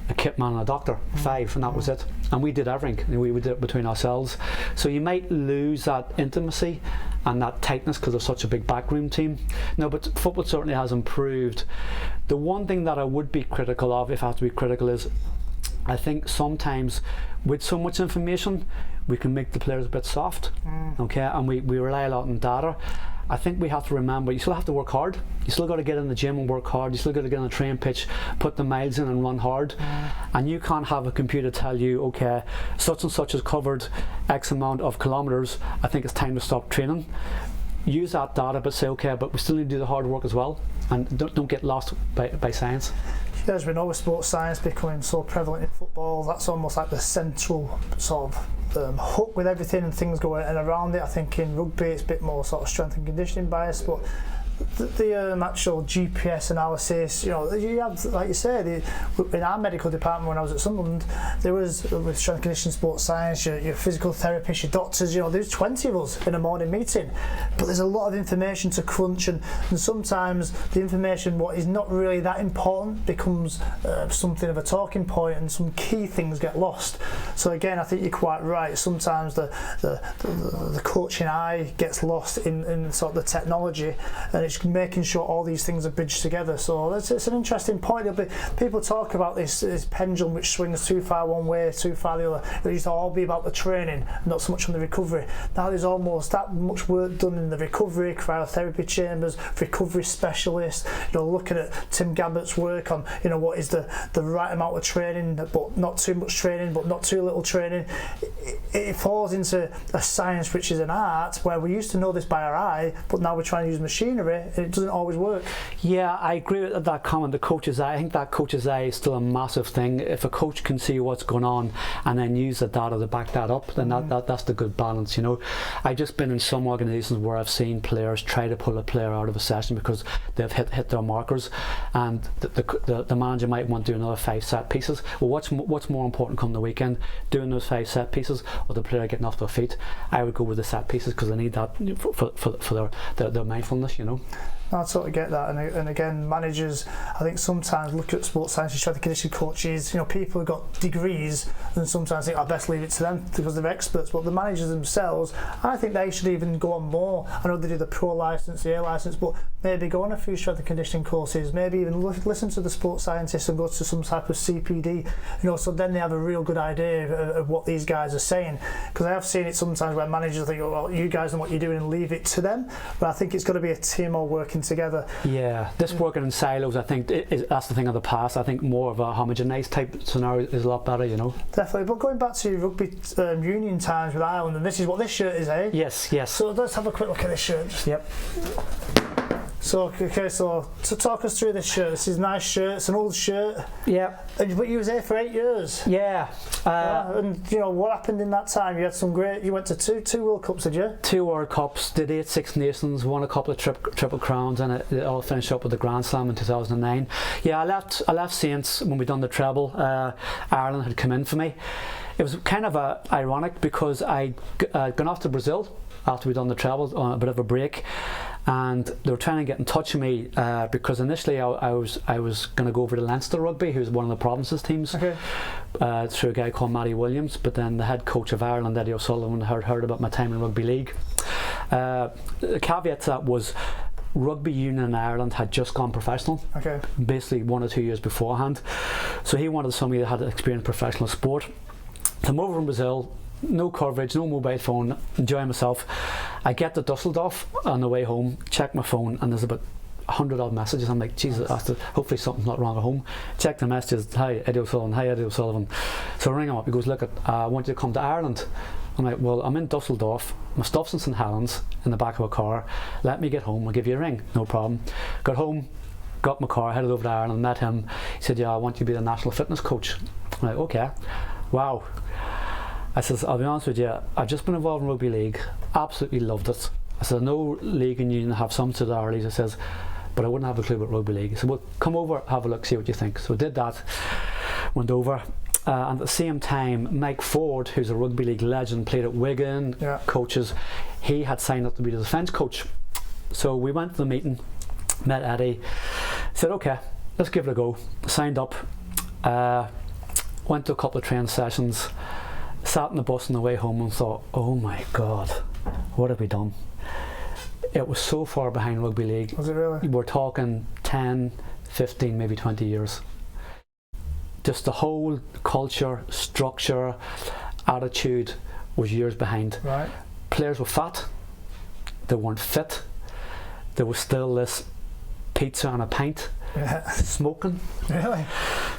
a kit man and a doctor, 5, and that was it. And we did everything, and we would do it between ourselves. So you might lose that intimacy and that tightness because there's such a big backroom team. No, but football certainly has improved. The one thing that I would be critical of, if I have to be critical, is I think sometimes with so much information we can make the players a bit soft, okay, and we rely a lot on data. I think we have to remember, you still have to work hard. You still got to get in the gym and work hard. You still got to get on the training pitch, put the miles in and run hard. And you can't have a computer tell you, okay, such and such has covered X amount of kilometres, I think it's time to stop training. Use that data, but say, okay, but we still need to do the hard work as well. And don't get lost by science. As we know, with sports science becoming so prevalent in football, that's almost like the central sort of hook with everything and things going around it. I think in rugby it's a bit more sort of strength and conditioning bias, but the actual GPS analysis, you have, like you say, in our medical department when I was at Sunderland, there was, with strength and conditioning, sports science, your physical therapists, your doctors, there's 20 of us in a morning meeting, but there's a lot of information to crunch, and sometimes the information, what is not really that important, becomes something of a talking point, and some key things get lost. So again, I think you're quite right. Sometimes the coaching eye gets lost in sort of the technology, and it's making sure all these things are bridged together. So it's an interesting point. People talk about this pendulum which swings too far one way, too far the other. It used to all be about the training, not so much on the recovery. Now there's almost that much work done in the recovery, cryotherapy chambers, recovery specialists. Looking at Tim Gabbett's work on what is the right amount of training, but not too much training, but not too little training. It falls into a science which is an art, where we used to know this by our eye, but now we're trying to use machinery, and it doesn't always work. Yeah, I agree with that comment, the coach's eye. I think that coach's eye is still a massive thing. If a coach can see what's going on and then use the data to back that up, then that's the good balance. I've just been in some organisations where I've seen players try to pull a player out of a session because they've hit their markers, and the manager might want to do another 5 set pieces. Well, what's more important come the weekend, doing those 5 set pieces or the player getting off their feet? I would go with the set pieces because I need that for their mindfulness. I totally get that, and again, managers, I think sometimes look at sports science, strength and conditioning coaches, people have got degrees, and sometimes think I best leave it to them because they're experts, but the managers themselves, I think they should even go on more. I know they do the pro license, the A license, but maybe go on a few strength and conditioning courses, maybe even listen to the sports scientists and go to some type of CPD, so then they have a real good idea of what these guys are saying. Because I have seen it sometimes where managers think, well, you guys know what you're doing, and leave it to them, but I think it's got to be a team all working together. Yeah, this working in silos, I think that's the thing of the past. I think more of a homogenised type scenario is a lot better, Definitely. But going back to rugby union times with Ireland, and this is what this shirt is, eh? Yes. So let's have a quick look at this shirt. Yep. So to talk us through this shirt, this is a nice shirt, it's an old shirt. Yeah. But you was there for 8 years. Yeah. And what happened in that time? You had you went to two World Cups, did you? 2 World Cups, did 8 Six Nations, won a couple of triple crowns, and it all finished up with the Grand Slam in 2009. Yeah, I left Saints when we done the treble. Ireland had come in for me. It was kind of ironic because I'd gone off to Brazil after we'd done the treble on a bit of a break, and they were trying to get in touch with me because initially I was going to go over to Leinster Rugby, who's one of the provinces teams, through a guy called Matty Williams, but then the head coach of Ireland, Eddie O'Sullivan, heard about my time in rugby league. The caveat to that was Rugby Union in Ireland had just gone professional, basically 1 or 2 years beforehand, so he wanted somebody that had experience in professional sport. So I'm over in Brazil, no coverage, no mobile phone, enjoying myself. I get to Dusseldorf on the way home, check my phone, and there's about 100 odd messages. I'm like, Jesus, hopefully something's not wrong at home. Check the messages. Hi Eddie O'Sullivan. So I ring him up. He goes, look, I want you to come to Ireland. I'm like, well, I'm in Dusseldorf, my stuff's in St Helens in the back of a car, let me get home, I'll give you a ring. No problem. Got home, got my car, headed over to Ireland, met him. He said, yeah, I want you to be the national fitness coach. I'm like, okay. Wow. I says, I'll be honest with you, I've just been involved in rugby league, absolutely loved it. I said, no league and union have some similarities. I says, but I wouldn't have a clue about rugby league. He said, well, come over, have a look, see what you think. So I did that, went over, and at the same time, Mike Ford, who's a rugby league legend, played at Wigan, coaches, he had signed up to be the defence coach. So we went to the meeting, met Eddie, said, okay, let's give it a go. Signed up, went to a couple of training sessions, sat in the bus on the way home and thought, oh my God, what have we done? It was so far behind rugby league. Was it really? We're talking 10, 15, maybe 20 years. Just the whole culture, structure, attitude was years behind. Right. Players were fat, they weren't fit, there was still this pizza and a pint, smoking. Really?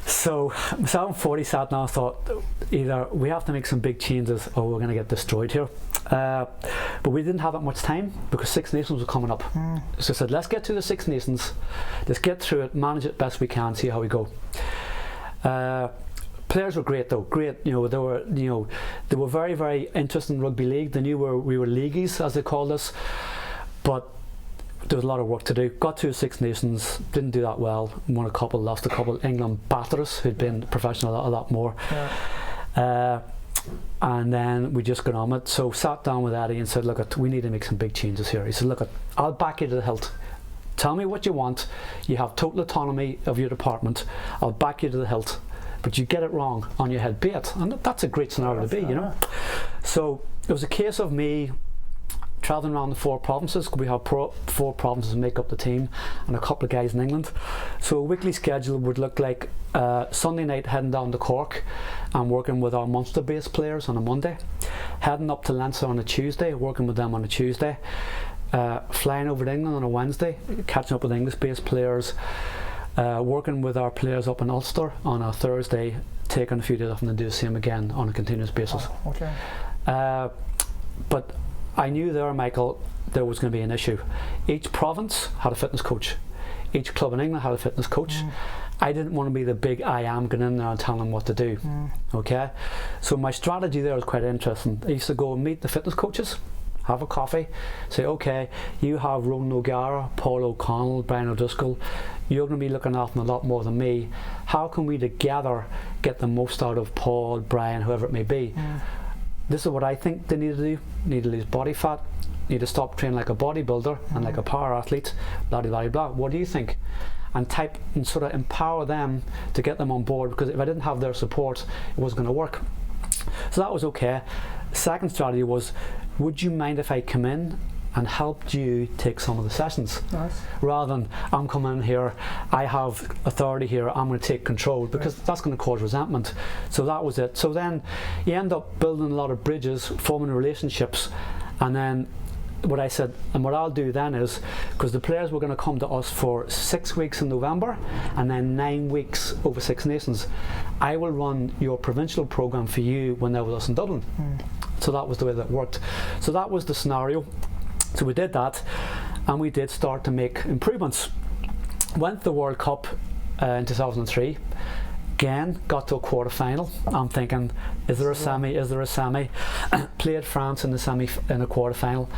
So myself and 40 sat down and thought, either we have to make some big changes or we're going to get destroyed here. But we didn't have that much time because Six Nations was coming up. So I said, let's get to the Six Nations, let's get through it, manage it best we can, see how we go. Players were great though, great. They were very, very interested in rugby league. They knew we were leagueies, as they called us, but there was a lot of work to do. Got to Six Nations, didn't do that well. Won a couple, lost a couple. England battered us, who'd been professional a lot more. Yeah. And then we just got on it. So sat down with Eddie and said, look, we need to make some big changes here. He said, look, I'll back you to the hilt. Tell me what you want. You have total autonomy of your department. I'll back you to the hilt. But you get it wrong on your head, be it. And that's a great scenario to be, you know. So it was a case of me travelling around the 4 provinces. We have 4 provinces to make up the team, and a couple of guys in England. So a weekly schedule would look like Sunday night heading down to Cork and working with our Munster-based players on a Monday, heading up to Leinster on a Tuesday, working with them on a Tuesday, flying over to England on a Wednesday, catching up with English-based players, working with our players up in Ulster on a Thursday, taking a few days off and then do the same again on a continuous basis. Oh, okay. But I knew there, Michael, there was going to be an issue. Each province had a fitness coach. Each club in England had a fitness coach. I didn't want to be the big I am going in there and telling them what to do. Okay? So my strategy there was quite interesting. I used to go and meet the fitness coaches, have a coffee, say, okay, you have Ronan O'Gara, Paul O'Connell, Brian O'Driscoll, you're going to be looking after them a lot more than me. How can we together get the most out of Paul, Brian, whoever it may be? This is what I think they need to do. Need to lose body fat, need to stop training like a bodybuilder and like a power athlete, blah blah blah blah. What do you think? And type and sort of empower them to get them on board, because if I didn't have their support, it wasn't going to work. So that was okay. Second strategy was, would you mind if I come in and helped you take some of the sessions? Nice. Rather than I'm coming in here, I have authority here, I'm going to take control, because that's going to cause resentment. So that was it. So then you end up building a lot of bridges, forming relationships, and then what I said, and what I'll do then is, because the players were going to come to us for 6 weeks in November and then 9 weeks over Six Nations, I will run your provincial programme for you when they're with us in Dublin. So that was the way that worked. So that was the scenario. So we did that, and we did start to make improvements. Went to the World Cup in 2003. Again, got to a quarter final. I'm thinking, is there a semi? Is there a semi? Played France in the semi, in a quarter final,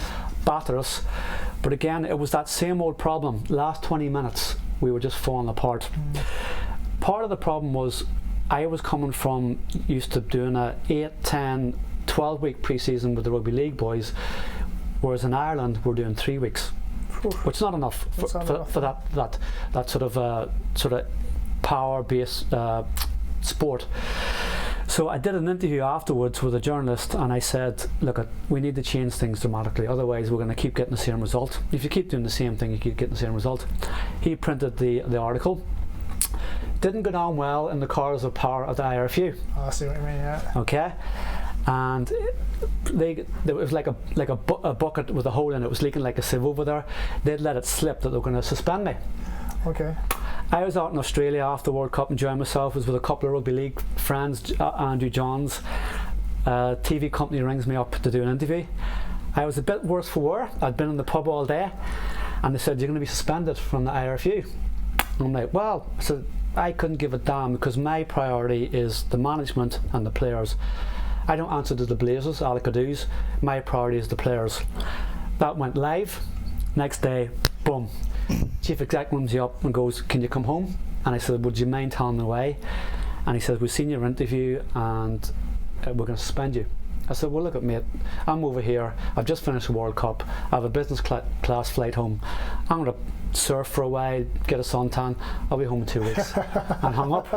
battered us. But again, it was that same old problem. Last 20 minutes, we were just falling apart. Part of the problem was I was coming from used to doing a 8, 10, 12 week pre-season with the rugby league boys. Whereas in Ireland we're doing 3 weeks, which is not enough for that sort of power-based sport. So I did an interview afterwards with a journalist, and I said, look, we need to change things dramatically, otherwise we're going to keep getting the same result. If you keep doing the same thing, you keep getting the same result. He printed the article. Didn't go down well in the corridors of power at the IRFU. I see what you mean, yeah. Okay. And there was like a bucket with a hole in it. It was leaking like a sieve over there. They'd let it slip that they were going to suspend me. Okay. I was out in Australia after the World Cup enjoying myself. I was with a couple of rugby league friends, Andrew Johns. TV company rings me up to do an interview. I was a bit worse for wear. I'd been in the pub all day, and they said, you're going to be suspended from the IRFU. And I'm like, well, so I couldn't give a damn, because my priority is the management and the players. I don't answer to the Blazers, Alakadoos. My priority is the players. That went live. Next day, boom. Chief exec rings you up and goes, can you come home? And I said, would you mind telling me why? And he said, we've seen your interview and we're going to suspend you. I said, well, look at mate, I'm over here, I've just finished the World Cup, I have a business class flight home, I'm going to surf for a while, get a suntan, I'll be home in 2 weeks. And hung up.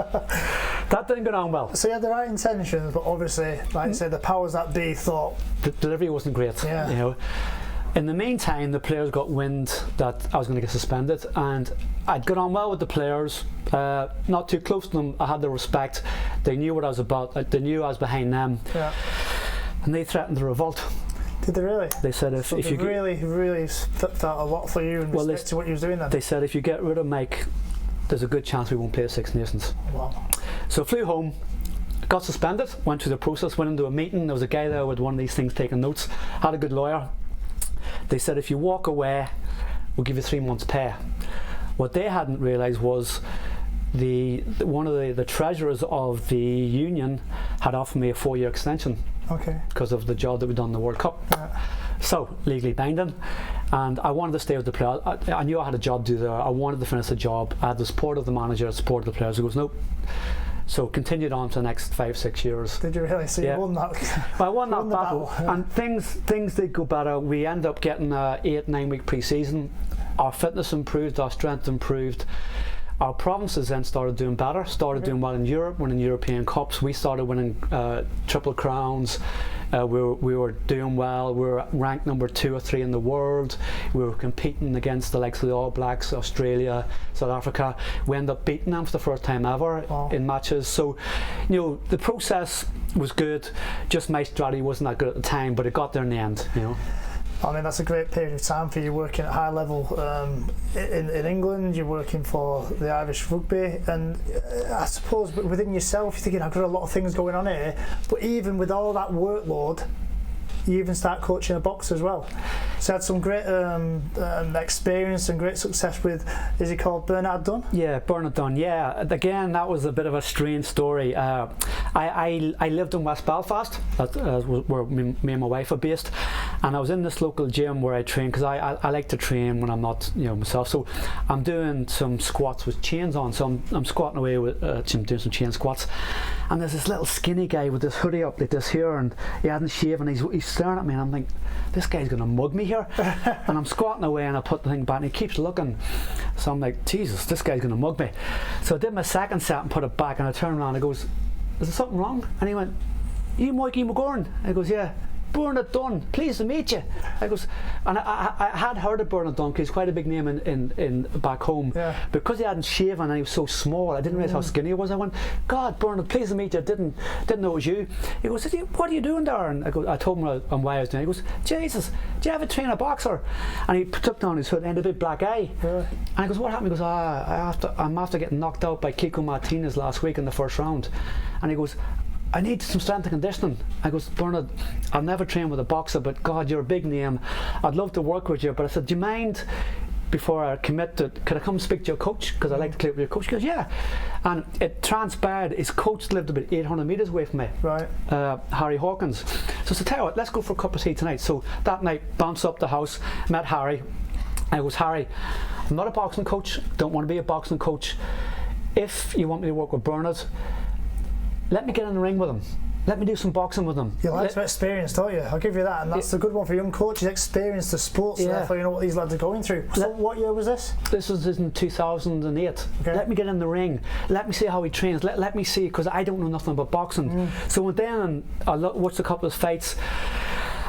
That didn't go down well. So you had the right intentions, but obviously, like I said, the powers that be thought the delivery wasn't great. Yeah. You know. In the meantime, the players got wind that I was going to get suspended, and I'd got on well with the players, not too close to them. I had the respect. They knew what I was about. They knew I was behind them. Yeah. And they threatened to revolt. Did they really? They said if you really stepped out a lot for you and respect to what you was doing then. They said if you get rid of Mike, there's a good chance we won't play the Six Nations. Wow. So flew home, got suspended, went through the process, went into a meeting. There was a guy there with one of these things taking notes. Had a good lawyer. They said if you walk away, we'll give you 3 months' pay. What they hadn't realised was one of the treasurers of the union had offered me a 4-year extension. Okay. Because of the job that we'd done in the World Cup. So, legally binding. And I wanted to stay with the players. I knew I had a job to do there. I wanted to finish the job. I had the support of the manager, the support of the players. He goes, nope. So continued on to the next 5-6 years. Did you really? So you won that? Well, I won that battle. Yeah. And things did go better. We ended up getting an 8-9 week pre-season. Our fitness improved, our strength improved. Our provinces then started doing better, doing well in Europe, winning European Cups. We started winning Triple Crowns. We were doing well. We were ranked number 2 or 3 in the world. We were competing against the likes of the All Blacks, Australia, South Africa. We ended up beating them for the first time ever in matches. So, the process was good. Just my strategy wasn't that good at the time, but it got there in the end. I mean, that's a great period of time for you working at high level in England. You're working for the Irish Rugby, and I suppose within yourself you're thinking, I've got a lot of things going on here, but even with all that workload, you even start coaching a boxer as well. So you had some great experience and great success with, is he called Bernard Dunn? Yeah, Bernard Dunn, yeah. Again, that was a bit of a strange story. I lived in West Belfast, where me and my wife are based, and I was in this local gym where I train, because I like to train when I'm not myself. So I'm doing some squats with chains on, so I'm squatting away with doing some chain squats, and there's this little skinny guy with this hoodie up like this here, and he hadn't shaved, and he's staring at me, and I'm like, this guy's going to mug me here. And I'm squatting away, and I put the thing back, and he keeps looking, so I'm like, Jesus, this guy's going to mug me. So I did my second set and put it back, and I turned around and he goes, is there something wrong? And he went, you Mikey McGurn? I goes, yeah. Bernard Dunn, pleased to meet you. I goes, and I had heard of Bernard Dunn because he's quite a big name in back home. Yeah. Because he hadn't shaven and he was so small, I didn't realise how skinny he was. I went, God, Bernard, pleased to meet you. Didn't know it was you. He goes, what are you doing there? And I told him why I was doing it. He goes, Jesus, do you ever train a boxer? And he took down his hood and had a big black eye. Yeah. And I goes, what happened? He goes, I'm after getting knocked out by Kiko Martinez last week in the first round. And he goes, I need some strength and conditioning. I goes, Bernard, I've never trained with a boxer, but God, you're a big name. I'd love to work with you. But I said, do you mind, before I commit to it, could I come speak to your coach? Because I like to clip with your coach. He goes, yeah. And it transpired, his coach lived about 800 metres away from me. Right. Harry Hawkins. So I said, tell you what, let's go for a cup of tea tonight. So that night, bounced up the house, met Harry. I goes, Harry, I'm not a boxing coach, don't want to be a boxing coach. If you want me to work with Bernard, let me get in the ring with him. Let me do some boxing with him. You like some experience, don't you? I'll give you that, and that's a good one for young coaches. Experience the sports, therefore you know what these lads are going through. So what year was this? This was in 2008. Okay. Let me get in the ring. Let me see how he trains. Let me see, because I don't know nothing about boxing. So went down and I watched a couple of fights.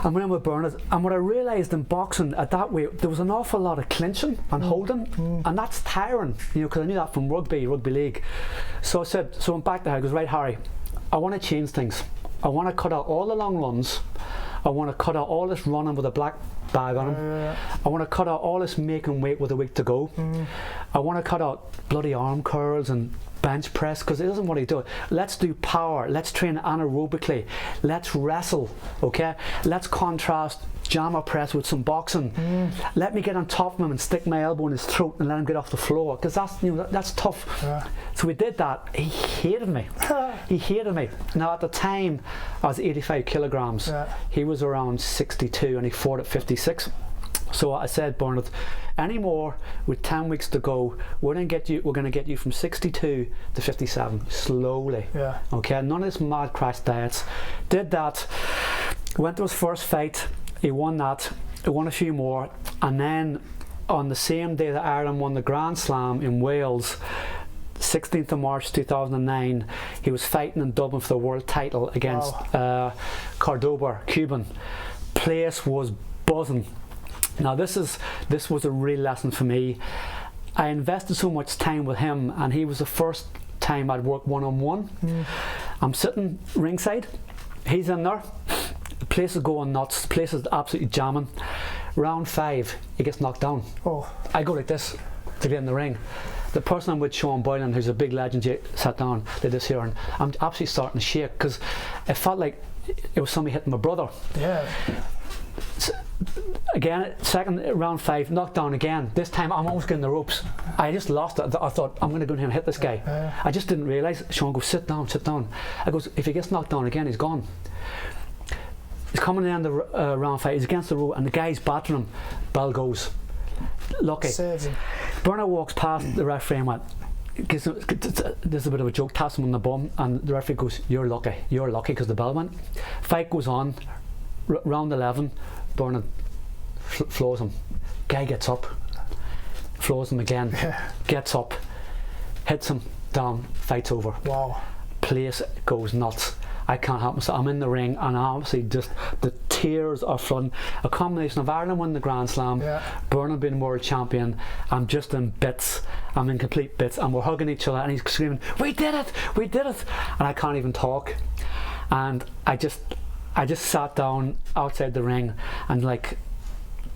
I went in with Bernard, and what I realised in boxing at that weight, there was an awful lot of clinching and holding, and that's tiring, because I knew that from rugby league. So I went back to Harry. I goes, right, Harry, I want to change things. I want to cut out all the long runs. I want to cut out all this running with a black bag on him. I want to cut out all this making weight with a week to go. I want to cut out bloody arm curls and bench press, because it isn't what he does. Let's do power. Let's train anaerobically. Let's wrestle. Okay. Let's contrast jammer press with some boxing. Let me get on top of him and stick my elbow in his throat and let him get off the floor, because that's tough. So we did that. He hated me. He hated me. Now at the time I was 85 kilograms. He was around 62 and he fought at 56. So I said, Bernard, any more with 10 weeks to go, we're going to get you from 62 to 57 slowly. Okay, none of this mad crash diets. Did that. Went to his first fight. He won that. He won a few more, and then on the same day that Ireland won the Grand Slam in Wales, 16th of March 2009, he was fighting in Dublin for the world title against Cordoba, Cuban. Place was buzzing. Now this was a real lesson for me. I invested so much time with him, and he was the first time I'd worked one-on-one. I'm sitting ringside, he's in there, the place is going nuts, the place is absolutely jamming. Round 5, he gets knocked down. I go like this to get in the ring. The person I'm with, Sean Boylan, who's a big legend, sat down like this here, and I'm absolutely starting to shake, because it felt like it was somebody hitting my brother. So, again, round 5, knocked down again. This time I'm almost getting the ropes. I just lost it. I thought, I'm going to go in here and hit this guy. I just didn't realise. Sean goes, sit down. I goes, if he gets knocked down again, he's gone. He's coming in the round fight. He's against the rope, and the guy's battering him. Bell goes. Lucky. Saves him. Bernard walks past the referee and went. This is a bit of a joke. Taps him on the bum, and the referee goes, "You're lucky. You're lucky," because the bell went. Fight goes on. Round 11, Bernard floors him. Guy gets up. Floors him again. Gets up. Hits him down. Fight's over. Wow. Place goes nuts. I can't help myself. I'm in the ring, and obviously just the tears are flooding. A combination of Ireland winning the Grand Slam, Bernard being world champion. I'm just in bits. I'm in complete bits, and we're hugging each other, and he's screaming, "We did it! We did it!" And I can't even talk. And I just sat down outside the ring, and like,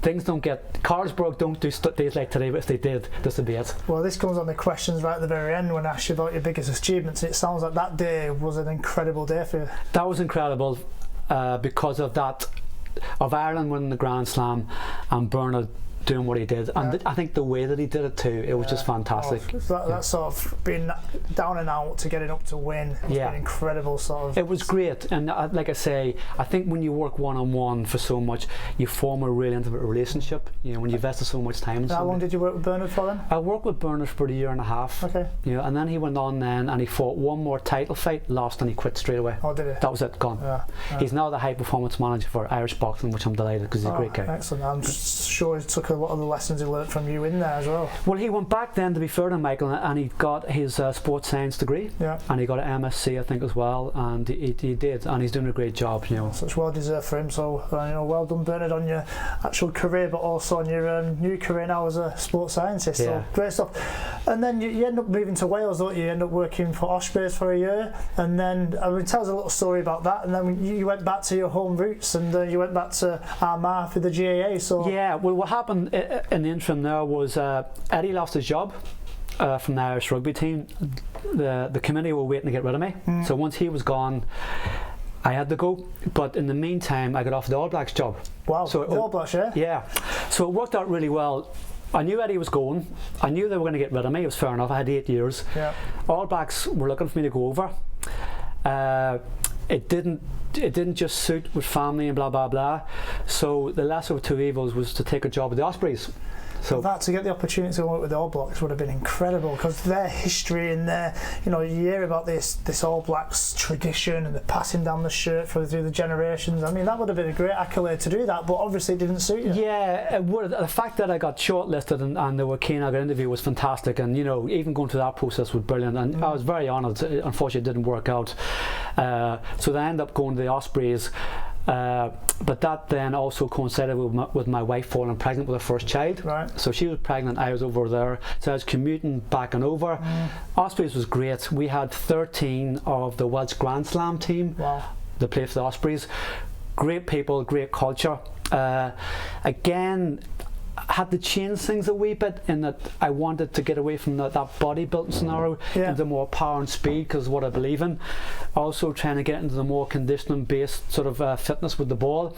things don't get. Carlsberg don't do days like today, but if they did, this would be it. Well, this comes on the questions right at the very end when I asked you about your biggest achievements. It sounds like that day was an incredible day for you. That was incredible because of that, of Ireland winning the Grand Slam and Bernard doing what he did, and I think the way that he did it too, it was just fantastic. That sort of being down and out to get it up to win, it's been incredible sort of. It was great, and like I say, I think when you work one-on-one for so much, you form a really intimate relationship, you know, when you invested so much time in How long did you work with Bernard for then? I worked with Bernard for a year and a half. Okay. You know, and then he went on then and he fought one more title fight, lost, and he quit straight away. Oh, did he? That was it, gone. He's now the high performance manager for Irish boxing, which I'm delighted because he's a great guy. Excellent. I'm sure he took a lot of the lessons he learned from you in there as well. Well, he went back then, to be fair to Michael, and he got his sports science degree, and he got an MSc I think as well, and he did, and he's doing a great job, you know. So it's well deserved for him, so you know, well done Bernard on your actual career, but also on your new career now as a sports scientist. So great stuff. And then you end up moving to Wales, don't you? You end up working for Ospreys for a year, and then tell us a little story about that. And then you went back to your home roots, and you went back to Armagh for the GAA. So yeah, well, what happened in the interim there was Eddie lost his job from the Irish rugby team. The committee were waiting to get rid of me, so once he was gone, I had to go. But in the meantime, I got offered the All Blacks job. Wow, so the All Blacks, yeah. So it worked out really well. I knew Eddie was going. I knew they were going to get rid of me. It was fair enough. I had 8 years. All Blacks were looking for me to go over. It didn't just suit with family and blah blah blah. So the lesser of two evils was to take a job with the Ospreys. So that, to get the opportunity to work with the All Blacks would have been incredible, because their history and their, you know, you hear about this All Blacks tradition and the passing down the shirt through the generations. I mean, that would have been a great accolade to do that, but obviously it didn't suit you. Yeah, it would. The fact that I got shortlisted and they were keen I got an interview was fantastic, and you know, even going through that process was brilliant, and I was very honoured. Unfortunately, it didn't work out. So they ended up going to the Ospreys. But that then also coincided with my wife falling pregnant with her first child. Right. So she was pregnant, I was over there, so I was commuting back and over. Ospreys was great. We had 13 of the Welsh Grand Slam team that played for the Ospreys. Great people, great culture. Again, had to change things a wee bit in that I wanted to get away from that bodybuilding scenario into more power and speed, because what I believe in. Also trying to get into the more conditioning based sort of fitness with the ball.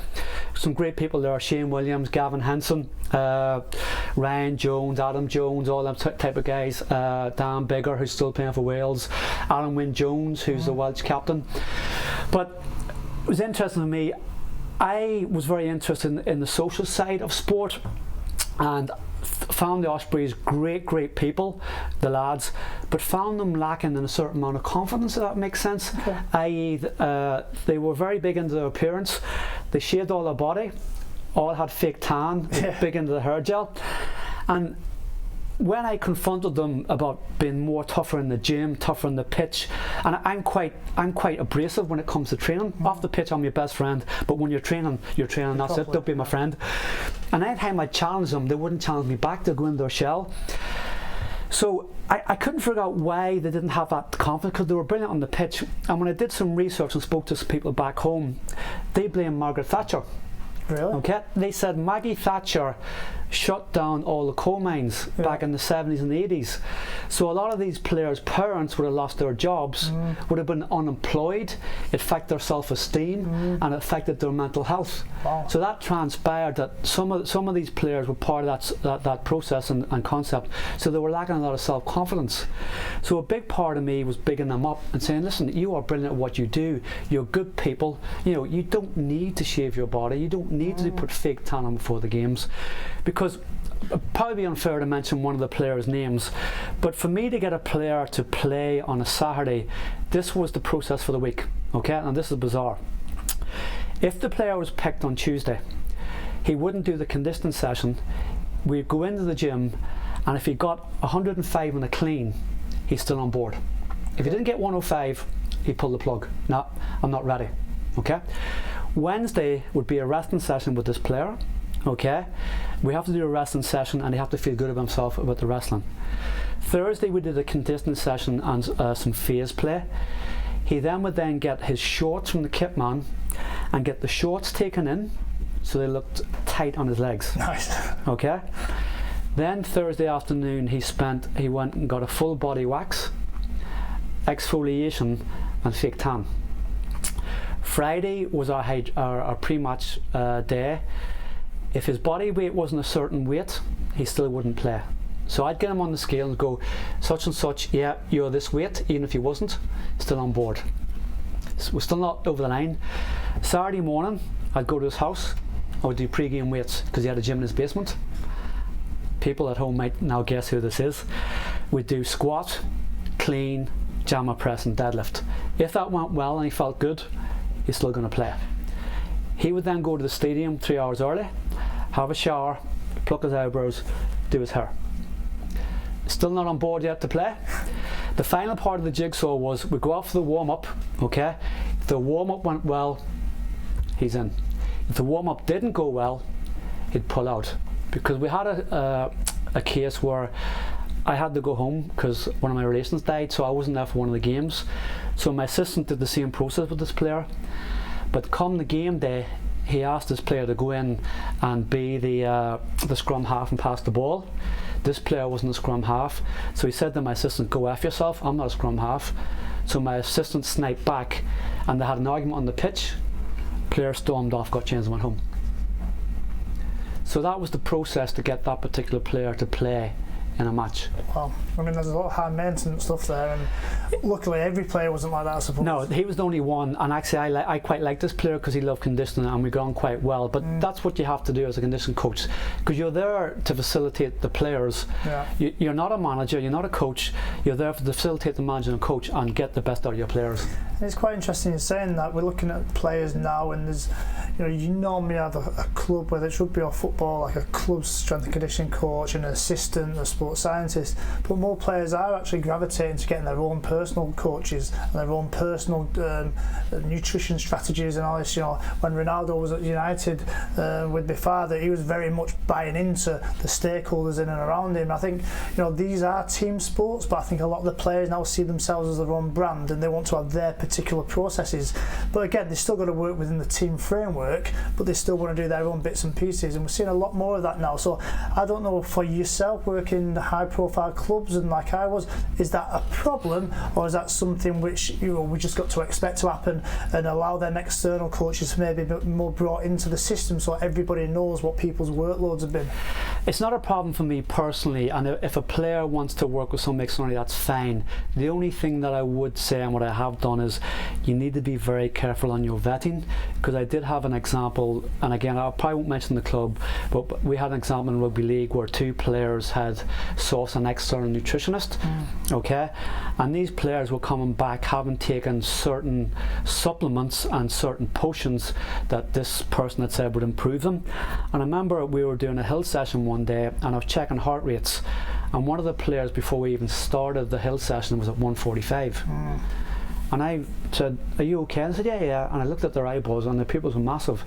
Some great people there: Shane Williams, Gavin Henson, Ryan Jones, Adam Jones, all them type of guys. Dan Bigger, who's still playing for Wales, Alan Wynne Jones, who's the Welsh captain. But it was interesting to me. I was very interested in the social side of sport, and found the Ospreys great people, the lads, but found them lacking in a certain amount of confidence, if that makes sense. I.e., they were very big into their appearance. They shaved all their body, all had fake tan, big into the hair gel, and when I confronted them about being more tougher in the gym, tougher in the pitch, and I'm quite abrasive when it comes to training. Off the pitch, I'm your best friend, but when you're training, that's it. Don't be my friend. And anytime I challenge them, they wouldn't challenge me back. They'd go in their shell. So I couldn't figure out why they didn't have that confidence, because they were brilliant on the pitch. And when I did some research and spoke to some people back home, they blamed Margaret Thatcher. Really? Okay, they said Maggie Thatcher shut down all the coal mines back in the 70s and the 80s. So a lot of these players' parents would have lost their jobs, would have been unemployed. It affected their self-esteem and it affected their mental health. Wow. So that transpired that some of these players were part of that process and concept. So they were lacking a lot of self-confidence. So a big part of me was bigging them up and saying, listen, you are brilliant at what you do. You're good people. You know, you don't need to shave your body. You don't need to put fake tan on before the games. Because it'd probably be unfair to mention one of the players' names, but for me to get a player to play on a Saturday, this was the process for the week, okay? And this is bizarre. If the player was picked on Tuesday, he wouldn't do the conditioning session. We'd go into the gym, and if he got 105 in a clean, he's still on board. If he didn't get 105, he'd pull the plug. No, I'm not ready, okay? Wednesday would be a resting session with this player. Okay, we have to do a wrestling session and he have to feel good about himself about the wrestling. Thursday we did a conditioning session and some phase play. He then would then get his shorts from the kit man and get the shorts taken in so they looked tight on his legs. Nice. Okay. Then Thursday afternoon he went and got a full body wax, exfoliation and fake tan. Friday was our pre-match day. If his body weight wasn't a certain weight, he still wouldn't play. So I'd get him on the scale and go, such and such, yeah, you're this weight, even if he wasn't, still on board. So we're still not over the line. Saturday morning, I'd go to his house, I would do pre-game weights, because he had a gym in his basement. People at home might now guess who this is. We'd do squat, clean, jammer press and deadlift. If that went well and he felt good, he's still going to play. He would then go to the stadium 3 hours early, have a shower, pluck his eyebrows, do his hair. Still not on board yet to play. The final part of the jigsaw was we go off for the warm-up, okay? If the warm-up went well, he's in. If the warm-up didn't go well, he'd pull out. Because we had a case where I had to go home because one of my relations died, so I wasn't there for one of the games. So my assistant did the same process with this player. But come the game day, he asked this player to go in and be the scrum half and pass the ball. This player wasn't a scrum half, so he said to my assistant, go F yourself, I'm not a scrum half. So my assistant sniped back and they had an argument on the pitch. Player stormed off, got changed and went home. So that was the process to get that particular player to play in a match. Well, I mean, there's a lot of high maintenance stuff there, and luckily every player wasn't like that, I suppose. No, he was the only one, and actually I quite liked this player because he loved conditioning and we got on quite well, but that's what you have to do as a conditioning coach, because you're there to facilitate the players. Yeah. You're not a manager, you're not a coach, you're there to facilitate the manager and coach and get the best out of your players. And it's quite interesting you're saying that. We're looking at players now, and there's, you normally have a club, whether it's rugby or football, like a club strength and conditioning coach, an assistant, a sports scientist, but more players are actually gravitating to getting their own personal coaches and their own personal nutrition strategies and all this. When Ronaldo was at United with my father, he was very much buying into the stakeholders in and around him. I think these are team sports, but I think a lot of the players now see themselves as their own brand and they want to have their particular processes. But again, they've still got to work within the team framework, but they still want to do their own bits and pieces, and we're seeing a lot more of that now. So I don't know, for yourself working in high profile clubs and like I was, is that a problem, or is that something which we just got to expect to happen and allow them external coaches to maybe be more brought into the system so everybody knows what people's workloads have been? It's not a problem for me personally, and if a player wants to work with someone externally, that's fine. The only thing that I would say, and what I have done, is you need to be very careful on your vetting, because I did have an example, and again I probably won't mention the club, but we had an example in rugby league where 2 players had sourced an external nutritionist, okay, and these players were coming back having taken certain supplements and certain potions that this person had said would improve them. And I remember we were doing a hill session one day and I was checking heart rates, and one of the players, before we even started the hill session, was at 145. And I said, "Are you okay?" And I said, "Yeah." And I looked at their eyeballs, and their pupils were massive.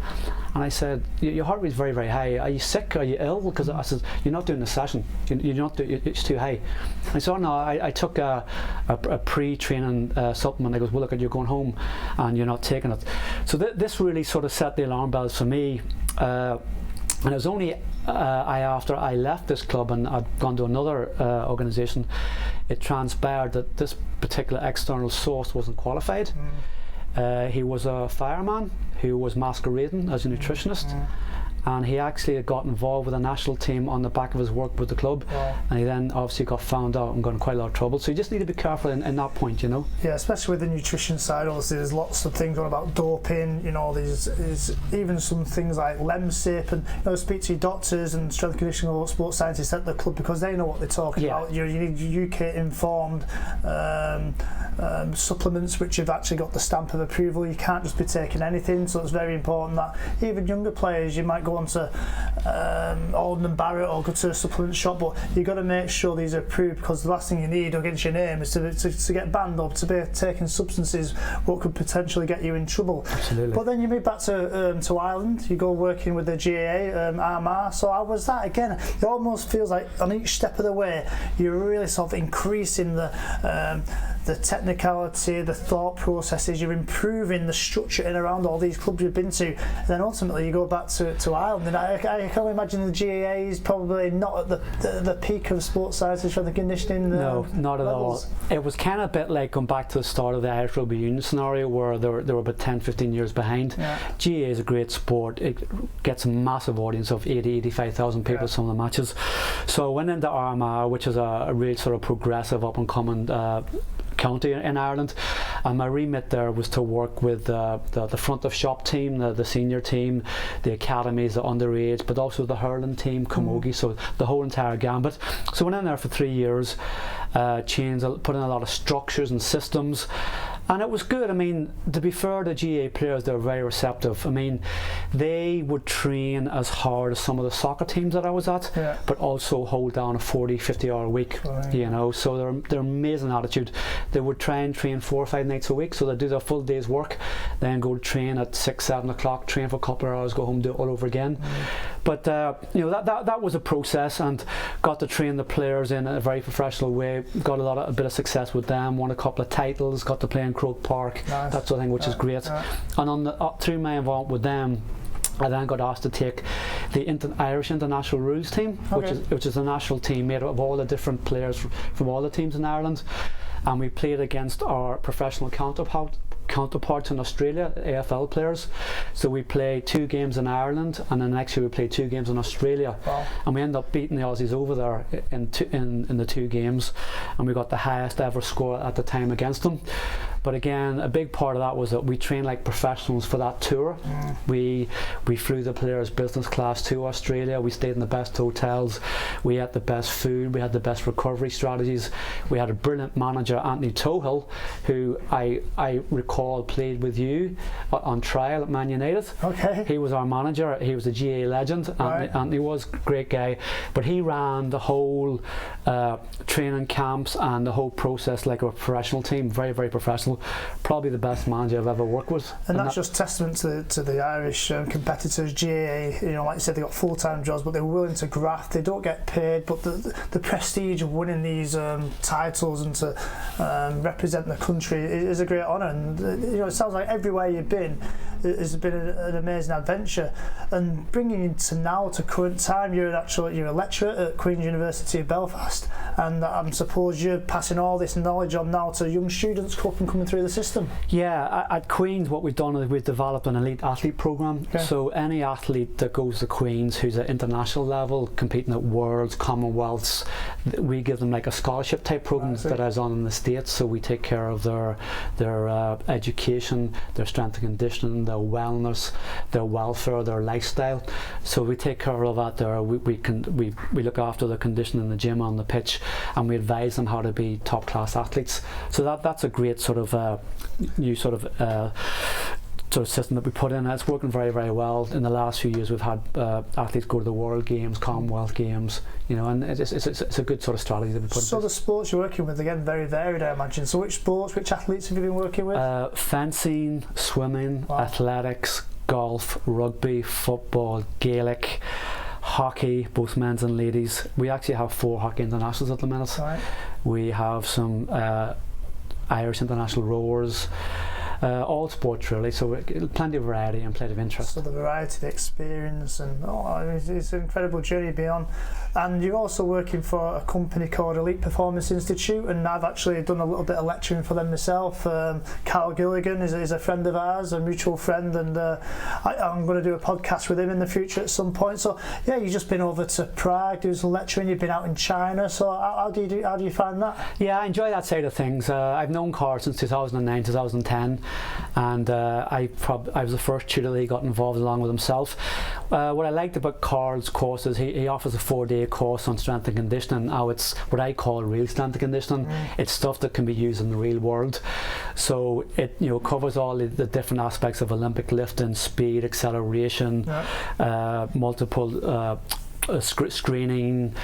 And I said, "Your heart rate's very, very high. Are you sick? Are you ill?" Because I said, "You're not doing the session. You're not. It's too high." And I said, "Oh no, I took a pre-training supplement." I goes, "Well, look, you're going home, and you're not taking it." So this really sort of set the alarm bells for me. And it was only after I left this club and I'd gone to another organisation, it transpired that this particular external source wasn't qualified. He was a fireman who was masquerading as a nutritionist. And he actually had got involved with a national team on the back of his work with the club. Wow. And he then obviously got found out and got in quite a lot of trouble. So you just need to be careful in that point, you know. Yeah, especially with the nutrition side. Obviously, there's lots of things on about doping. You know, there's even some things like Lemsip, and speak to your doctors and strength and conditioning or sports scientists at the club because they know what they're talking about. You need UK informed supplements which have actually got the stamp of approval. You can't just be taking anything. So it's very important that even younger players, you might go on to Alden and Barrett or go to a supplement shop, but you've got to make sure these are approved because the last thing you need against your name is to get banned or to be taking substances what could potentially get you in trouble. Absolutely. But then you move back to Ireland, you go working with the GAA, Armagh. So how was that again? It almost feels like on each step of the way you're really sort of increasing the technicality, the thought processes, you're improving the structure in around all these clubs you've been to, and then ultimately you go back to Ireland. And I can imagine the GAA is probably not at the peak of sports science and strength and conditioning. No, not at all. It was kind of a bit like going back to the start of the Irish Rugby Union scenario where they were about 10-15 years behind. GAA is a great sport. It gets a massive audience of 80-85,000 people at some of the matches. So I went into Armagh, which is a real sort of progressive up and coming county in Ireland, and my remit there was to work with the front of shop team, the senior team, the academies, the underage, but also the hurling team, camogie, so the whole entire gambit. So I went in there for 3 years, put in a lot of structures and systems, and it was good. I mean, to be fair to GAA players, they were very receptive. I mean, they would train as hard as some of the soccer teams that I was at, but also hold down a 40-50 hour week, so they're amazing attitude. They would try and train 4 or 5 nights a week, so they'd do their full day's work, then go train at 6-7 o'clock, train for a couple of hours, go home, do it all over again. But that was a process, and got to train the players in a very professional way. Got a bit of success with them, won a couple of titles, got to play in Croke Park, that sort of thing, which is great. And through my involvement with them, I then got asked to take the Irish international rules team, which is a national team made up of all the different players from all the teams in Ireland, and we played against our professional counterparts in Australia, AFL players. So we played 2 games in Ireland, and then next year we played 2 games in Australia. Wow. And we ended up beating the Aussies over there in the 2 games, and we got the highest ever score at the time against them. But again, a big part of that was that we trained like professionals for that tour. We flew the players business class to Australia. We stayed in the best hotels. We had the best food. We had the best recovery strategies. We had a brilliant manager, Anthony Tohill, who I recall played with you on trial at Man United. He was our manager. He was a GAA legend. Anthony was a great guy, but he ran the whole training camps and the whole process like a professional team. Very, very professional. Probably the best manager I've ever worked with. And that's just testament to the Irish competitors. GAA, like you said, they got full-time jobs, but they're willing to graft. They don't get paid, but the prestige of winning these titles and to represent the country is a great honour. And it sounds like everywhere you've been has been an amazing adventure. And bringing you to now to current time, you're a lecturer at Queen's University of Belfast, and I suppose you're passing all this knowledge on now to young students coming through the system. Yeah, at Queen's what we've done is we've developed an elite athlete programme. So any athlete that goes to Queen's who's at international level, competing at Worlds, Commonwealths, we give them like a scholarship type programme that is on in the States. So we take care of their education, their strength and conditioning, their wellness, their welfare, their lifestyle. So we take care of all that there. We look after their conditioning in the gym, on the pitch, and we advise them how to be top class athletes. So that's a great sort of new sort of sort of system that we put in. It's working very, very well. In the last few years, we've had athletes go to the World Games, Commonwealth Games, and it's a good sort of strategy that we put in. So the sports you're working with, again, very varied, I imagine. So which athletes have you been working with? Fencing, swimming, athletics, golf, rugby, football, Gaelic, hockey, both men's and ladies. We actually have 4 hockey internationals at the minute. Right. We have some Irish international rowers. All sports really, so plenty of variety and plenty of interest. So the variety, the experience, and it's an incredible journey beyond. And you're also working for a company called Elite Performance Institute, and I've actually done a little bit of lecturing for them myself. Carl Gilligan is a friend of ours, a mutual friend, and I'm going to do a podcast with him in the future at some point. So yeah, you've just been over to Prague doing some lecturing. You've been out in China. So how do you find that? Yeah, I enjoy that side of things. I've known Carl since 2009, 2010. And I was the first tutor that he got involved along with himself. What I liked about Carl's course is he offers a 4-day course on strength and conditioning. Now it's what I call real strength and conditioning. It's stuff that can be used in the real world. So it covers all the different aspects of Olympic lifting, speed, acceleration, multiple screening,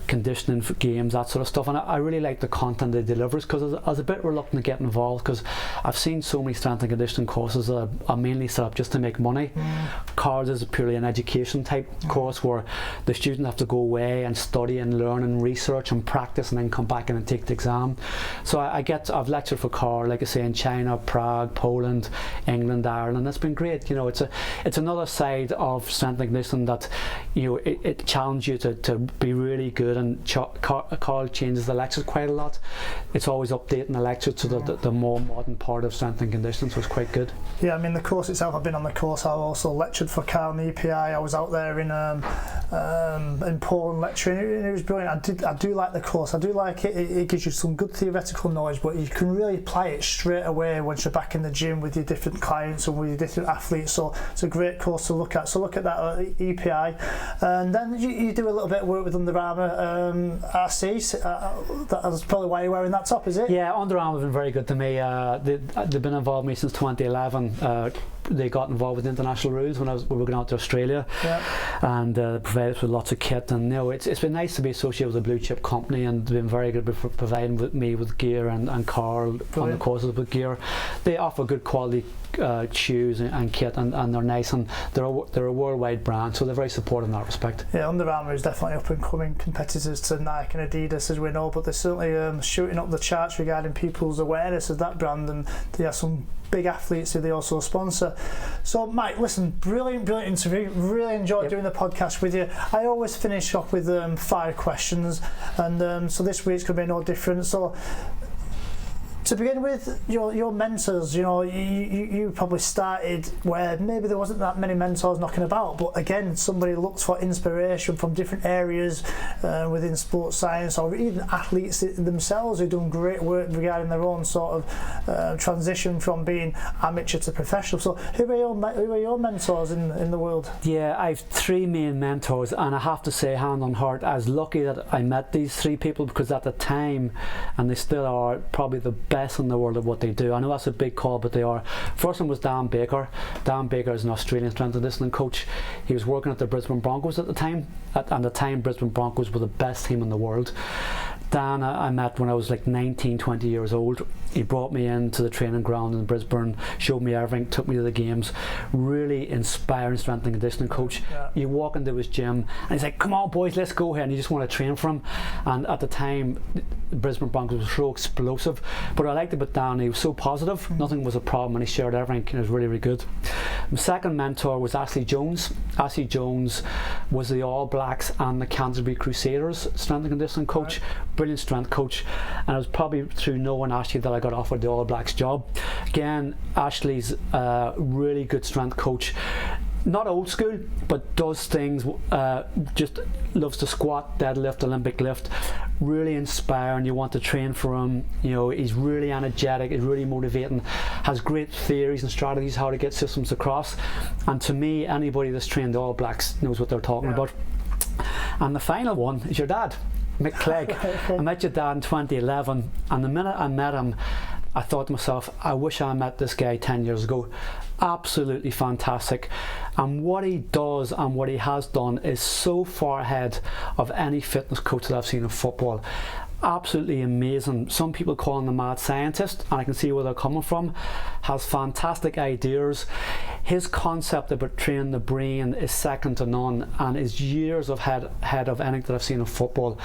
conditioning for games, that sort of stuff. And I really like the content they delivers, because I was a bit reluctant to get involved, because I've seen so many strength and conditioning courses that are mainly set up just to make money. Carl's is purely an education type course where the student have to go away and study and learn and research and practice and then come back in and take the exam. So I've lectured for Carl, like I say, in China, Prague, Poland, England, Ireland. It's been great. It's another side of strength and conditioning that it challenges you to be really good, and Carl changes the lectures quite a lot. It's always updating the lectures to the more modern part of strength and conditioning, so it's quite good. Yeah, I mean the course itself, I've been on the course. I've also lectured for Carl in the EPI. I was out there in Poland lecturing. It was brilliant. I do like the course. I do like it. It gives you some good theoretical knowledge, but you can really apply it straight away once you're back in the gym with your different clients and with your different athletes. So it's a great course to look at. So look at that at EPI. And then you do a little bit of work with Under Armour RC. That's probably why you're wearing that top, is it? Yeah, Under Armour have been very good to me. They've been involved with me since 2011. They got involved with international rules when we were going out to Australia, and provided us with lots of kit. And it's been nice to be associated with a blue chip company, and they've been very good with providing me with gear, and Carl on the courses with gear. They offer good quality shoes and kit, and they're nice, and they're a worldwide brand, so they're very supportive in that respect. Yeah, Under Armour is definitely up and coming competitors to Nike and Adidas, as we know, but they're certainly shooting up the charts regarding people's awareness of that brand, and they have some big athletes who they also sponsor. So Mike, listen, brilliant interview. Really enjoyed doing the podcast with you. I always finish off with 5 questions, and so this week's going to be no different. So to begin with, your mentors, you probably started where maybe there wasn't that many mentors knocking about, but again, somebody looks for inspiration from different areas within sports science, or even athletes themselves who've done great work regarding their own sort of transition from being amateur to professional. So who are your mentors in the world? Yeah, I have 3 main mentors, and I have to say, hand on heart, I was lucky that I met these 3 people, because at the time, and they still are, probably the best in the world at what they do. I know that's a big call, but they are. First one was Dan Baker. Dan Baker is an Australian strength and conditioning coach. He was working at the Brisbane Broncos at the time. At the time, Brisbane Broncos were the best team in the world. Dan I met when I was like 19, 20 years old. He brought me into the training ground in Brisbane, showed me everything, took me to the games. Really inspiring strength and conditioning coach. You walk into his gym and he's like, "Come on boys, let's go here," and you just want to train for him. And at the time, the Brisbane Broncos were so explosive, but I liked it about Dan, he was so positive. Nothing was a problem, and he shared everything, and it was really, really good. My second mentor was Ashley Jones. Ashley Jones was the All Blacks and the Canterbury Crusaders strength and conditioning coach. Brilliant strength coach, and it was probably through knowing Ashley that I got offered the All Blacks job. Again, Ashley's a really good strength coach. Not old school, but does things, just loves to squat, deadlift, Olympic lift. Really inspiring, you want to train for him. He's really energetic, he's really motivating, has great theories and strategies how to get systems across. And to me, anybody that's trained the All Blacks knows what they're talking about. And the final one is your dad, Mick Clegg. I met your dad in 2011, and the minute I met him, I thought to myself, I wish I met this guy 10 years ago. Absolutely fantastic. And what he does and what he has done is so far ahead of any fitness coach that I've seen in football. Absolutely amazing. Some people call him a mad scientist, and I can see where they're coming from. Has fantastic ideas. His concept about training the brain is second to none, and is years ahead of anything that I've seen in football.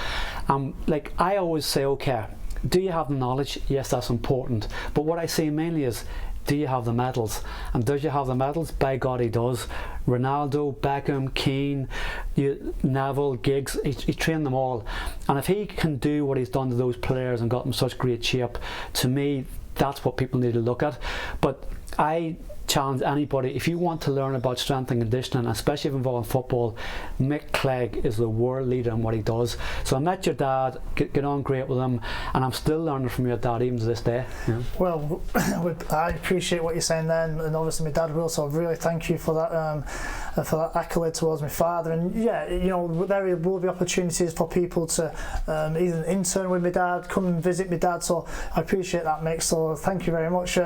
Like I always say, okay, do you have the knowledge? Yes, that's important. But what I say mainly is, do you have the medals? And does you have the medals? By God, he does. Ronaldo, Beckham, Keane, Neville, Giggs, he trained them all. And if he can do what he's done to those players and got them such great shape, to me, that's what people need to look at. But I challenge anybody, if you want to learn about strength and conditioning, especially if involved in football, Mick Clegg is the world leader in what he does. So I met your dad, get on great with him, and I'm still learning from your dad even to this day. Yeah. Well, I appreciate what you're saying there, and obviously my dad will, so I really thank you for that accolade towards my father. And yeah, you know, there will be opportunities for people to either intern with my dad, come and visit my dad, so I appreciate that, Mick, so thank you very much.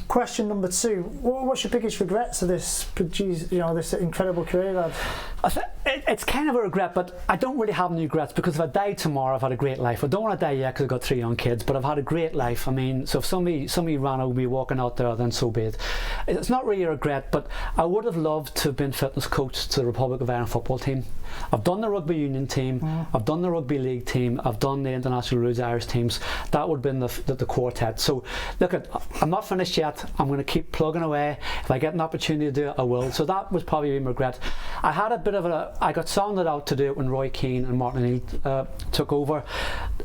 Question number 2, what's your biggest regrets of this, this incredible career, lad? It's kind of a regret, but I don't really have any regrets, because if I die tomorrow, I've had a great life. I don't want to die yet because I've got 3 young kids, but I've had a great life. I mean, so if somebody ran over me walking out there, then so be it. It's not really a regret, but I would have loved to have been fitness coach to the Republic of Ireland football team. I've done the Rugby Union team, I've done the Rugby League team, I've done the International Rules Irish teams. That would have been the quartet. So look, I'm not finished yet. I'm going to keep plugging away. If I get an opportunity to do it, I will. So that was probably my regret. I had a bit of I got sounded out to do it when Roy Keane and Martin O'Neill took over.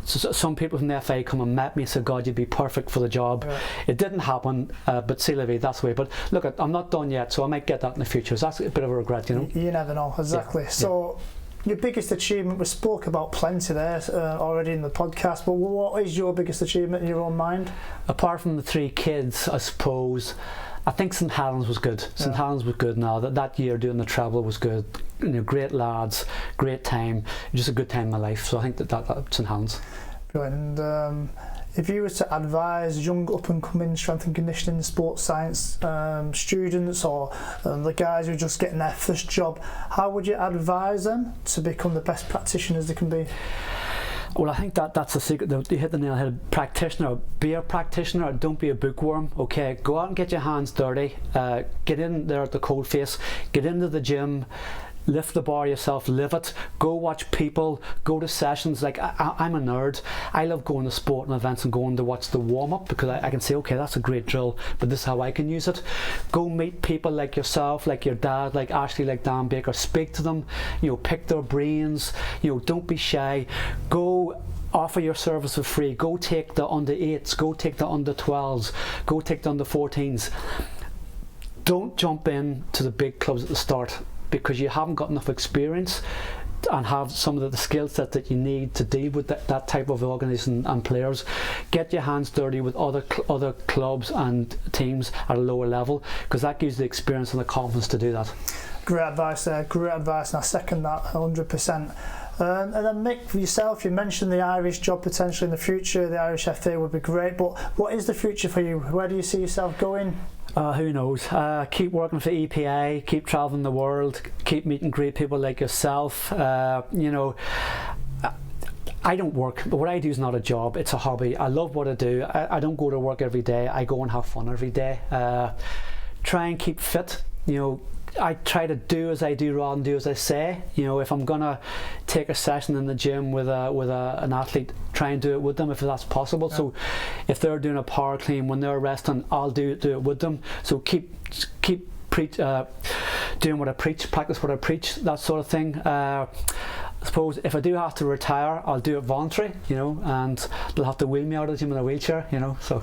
So some people from the FA come and met me and said, God, you'd be perfect for the job. Right. It didn't happen, but c'est la vie, that's the way. But look, I'm not done yet, so I might get that in the future. So that's a bit of a regret, you know. You never know, exactly. Yeah. So your biggest achievement, we spoke about plenty there already in the podcast, but what is your biggest achievement in your own mind? Apart from the 3 kids, I suppose, I think St Helens was good. St Helens was good now. That year doing the treble was good. You know, great lads, great time, just a good time in my life. So I think that St Helens. Brilliant. And if you were to advise young up-and-coming strength and conditioning sports science students, or the guys who are just getting their first job, how would you advise them to become the best practitioners they can be? Well, I think that's the secret. You hit the nail on the head. Practitioner, be a practitioner. Don't be a bookworm. Okay, go out and get your hands dirty. Get in there at the cold face. Get into the gym. Lift the bar yourself, live it, go watch people, go to sessions. Like I'm a nerd. I love going to sporting events and going to watch the warm-up, because I can say, okay, that's a great drill, but this is how I can use it. Go meet people like yourself, like your dad, like Ashley, like Dan Baker. Speak to them, you know, pick their brains, you know, don't be shy. Go offer your service for free. Go take the under 8s, go take the under 12s, go take the under 14s. Don't jump in to the big clubs at the start, because you haven't got enough experience and have some of the skill set that you need to deal with that type of organisation and players. Get your hands dirty with other clubs and teams at a lower level, because that gives the experience and the confidence to do that. Great advice there, great advice, and I second that 100%. And then Mick, for yourself, you mentioned the Irish job potentially in the future. The Irish FA would be great, but what is the future for you? Where do you see yourself going? Who knows? Keep working for EPA, keep travelling the world, keep meeting great people like yourself. You know, I don't work, but what I do is not a job, it's a hobby. I love what I do. I don't go to work every day, I go and have fun every day. Try and keep fit, you know. I try to do as I do rather than do as I say. You know, if I'm gonna take a session in the gym with an athlete, try and do it with them if that's possible. Yeah. So if they're doing a power clean when they're resting, I'll do it with them. So keep doing what I preach, practice what I preach, that sort of thing. I suppose if I do have to retire, I'll do it voluntary, you know, and they'll have to wheel me out of the gym in a wheelchair, you know. So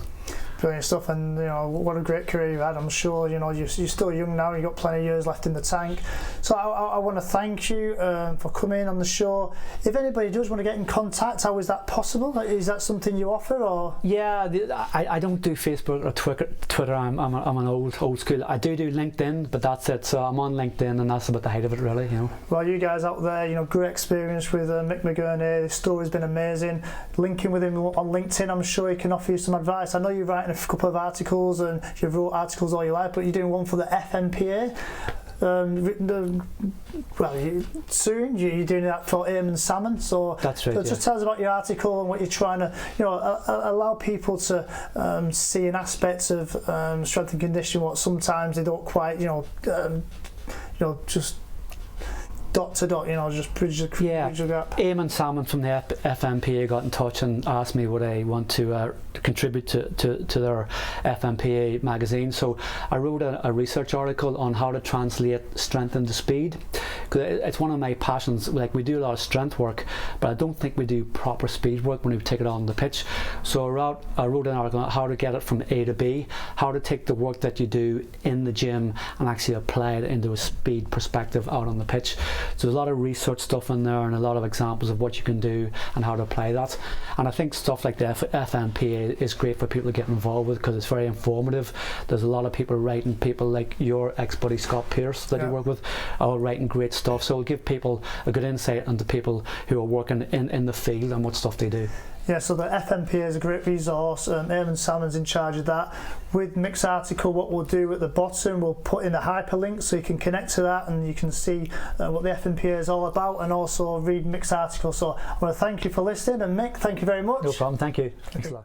Brilliant stuff, and what a great career you had. I'm sure you're still young now. You've got plenty of years left in the tank. So I want to thank you for coming on the show. If anybody does want to get in contact, how is that possible? Is that something you offer, or? Yeah, I don't do Facebook or Twitter. I'm an old school. I do LinkedIn, but that's it. So I'm on LinkedIn, and that's about the height of it, really. Well, you guys out there, great experience with Mike McGurn here. The story's been amazing. Linking with him on LinkedIn, I'm sure he can offer you some advice. I know you're writing a couple of articles, and you've wrote articles all your life, but you're doing one for the FNPA. Soon you're doing that for Helens Salmon. So that's right. Just tell us about your article and what you're trying to, allow people to see an aspect of strength and conditioning what sometimes they don't quite, just dot to dot, just bridge the gap. Eamon Salmon from the FNPA got in touch and asked me would I want to contribute to their FNPA magazine. So I wrote a research article on how to translate strength into speed. It's one of my passions. Like, we do a lot of strength work, but I don't think we do proper speed work when we take it on the pitch. So I wrote an article on how to get it from A to B, how to take the work that you do in the gym and actually apply it into a speed perspective out on the pitch. So there's a lot of research stuff in there and a lot of examples of what you can do and how to apply that. And I think stuff like the FNPA is great for people to get involved with because it's very informative. There's a lot of people writing, people like your ex-buddy Scott Pearce that you work with, are writing great stuff. So it'll give people a good insight into people who are working in the field and what stuff they do. Yeah, so the FNPA is a great resource. Helens Salmon's in charge of that. With Mick's article, what we'll do at the bottom, we'll put in a hyperlink so you can connect to that and you can see what the FNPA is all about, and also read Mick's article. So I want to thank you for listening, and Mick, thank you very much. No problem, thank you. Thanks a lot.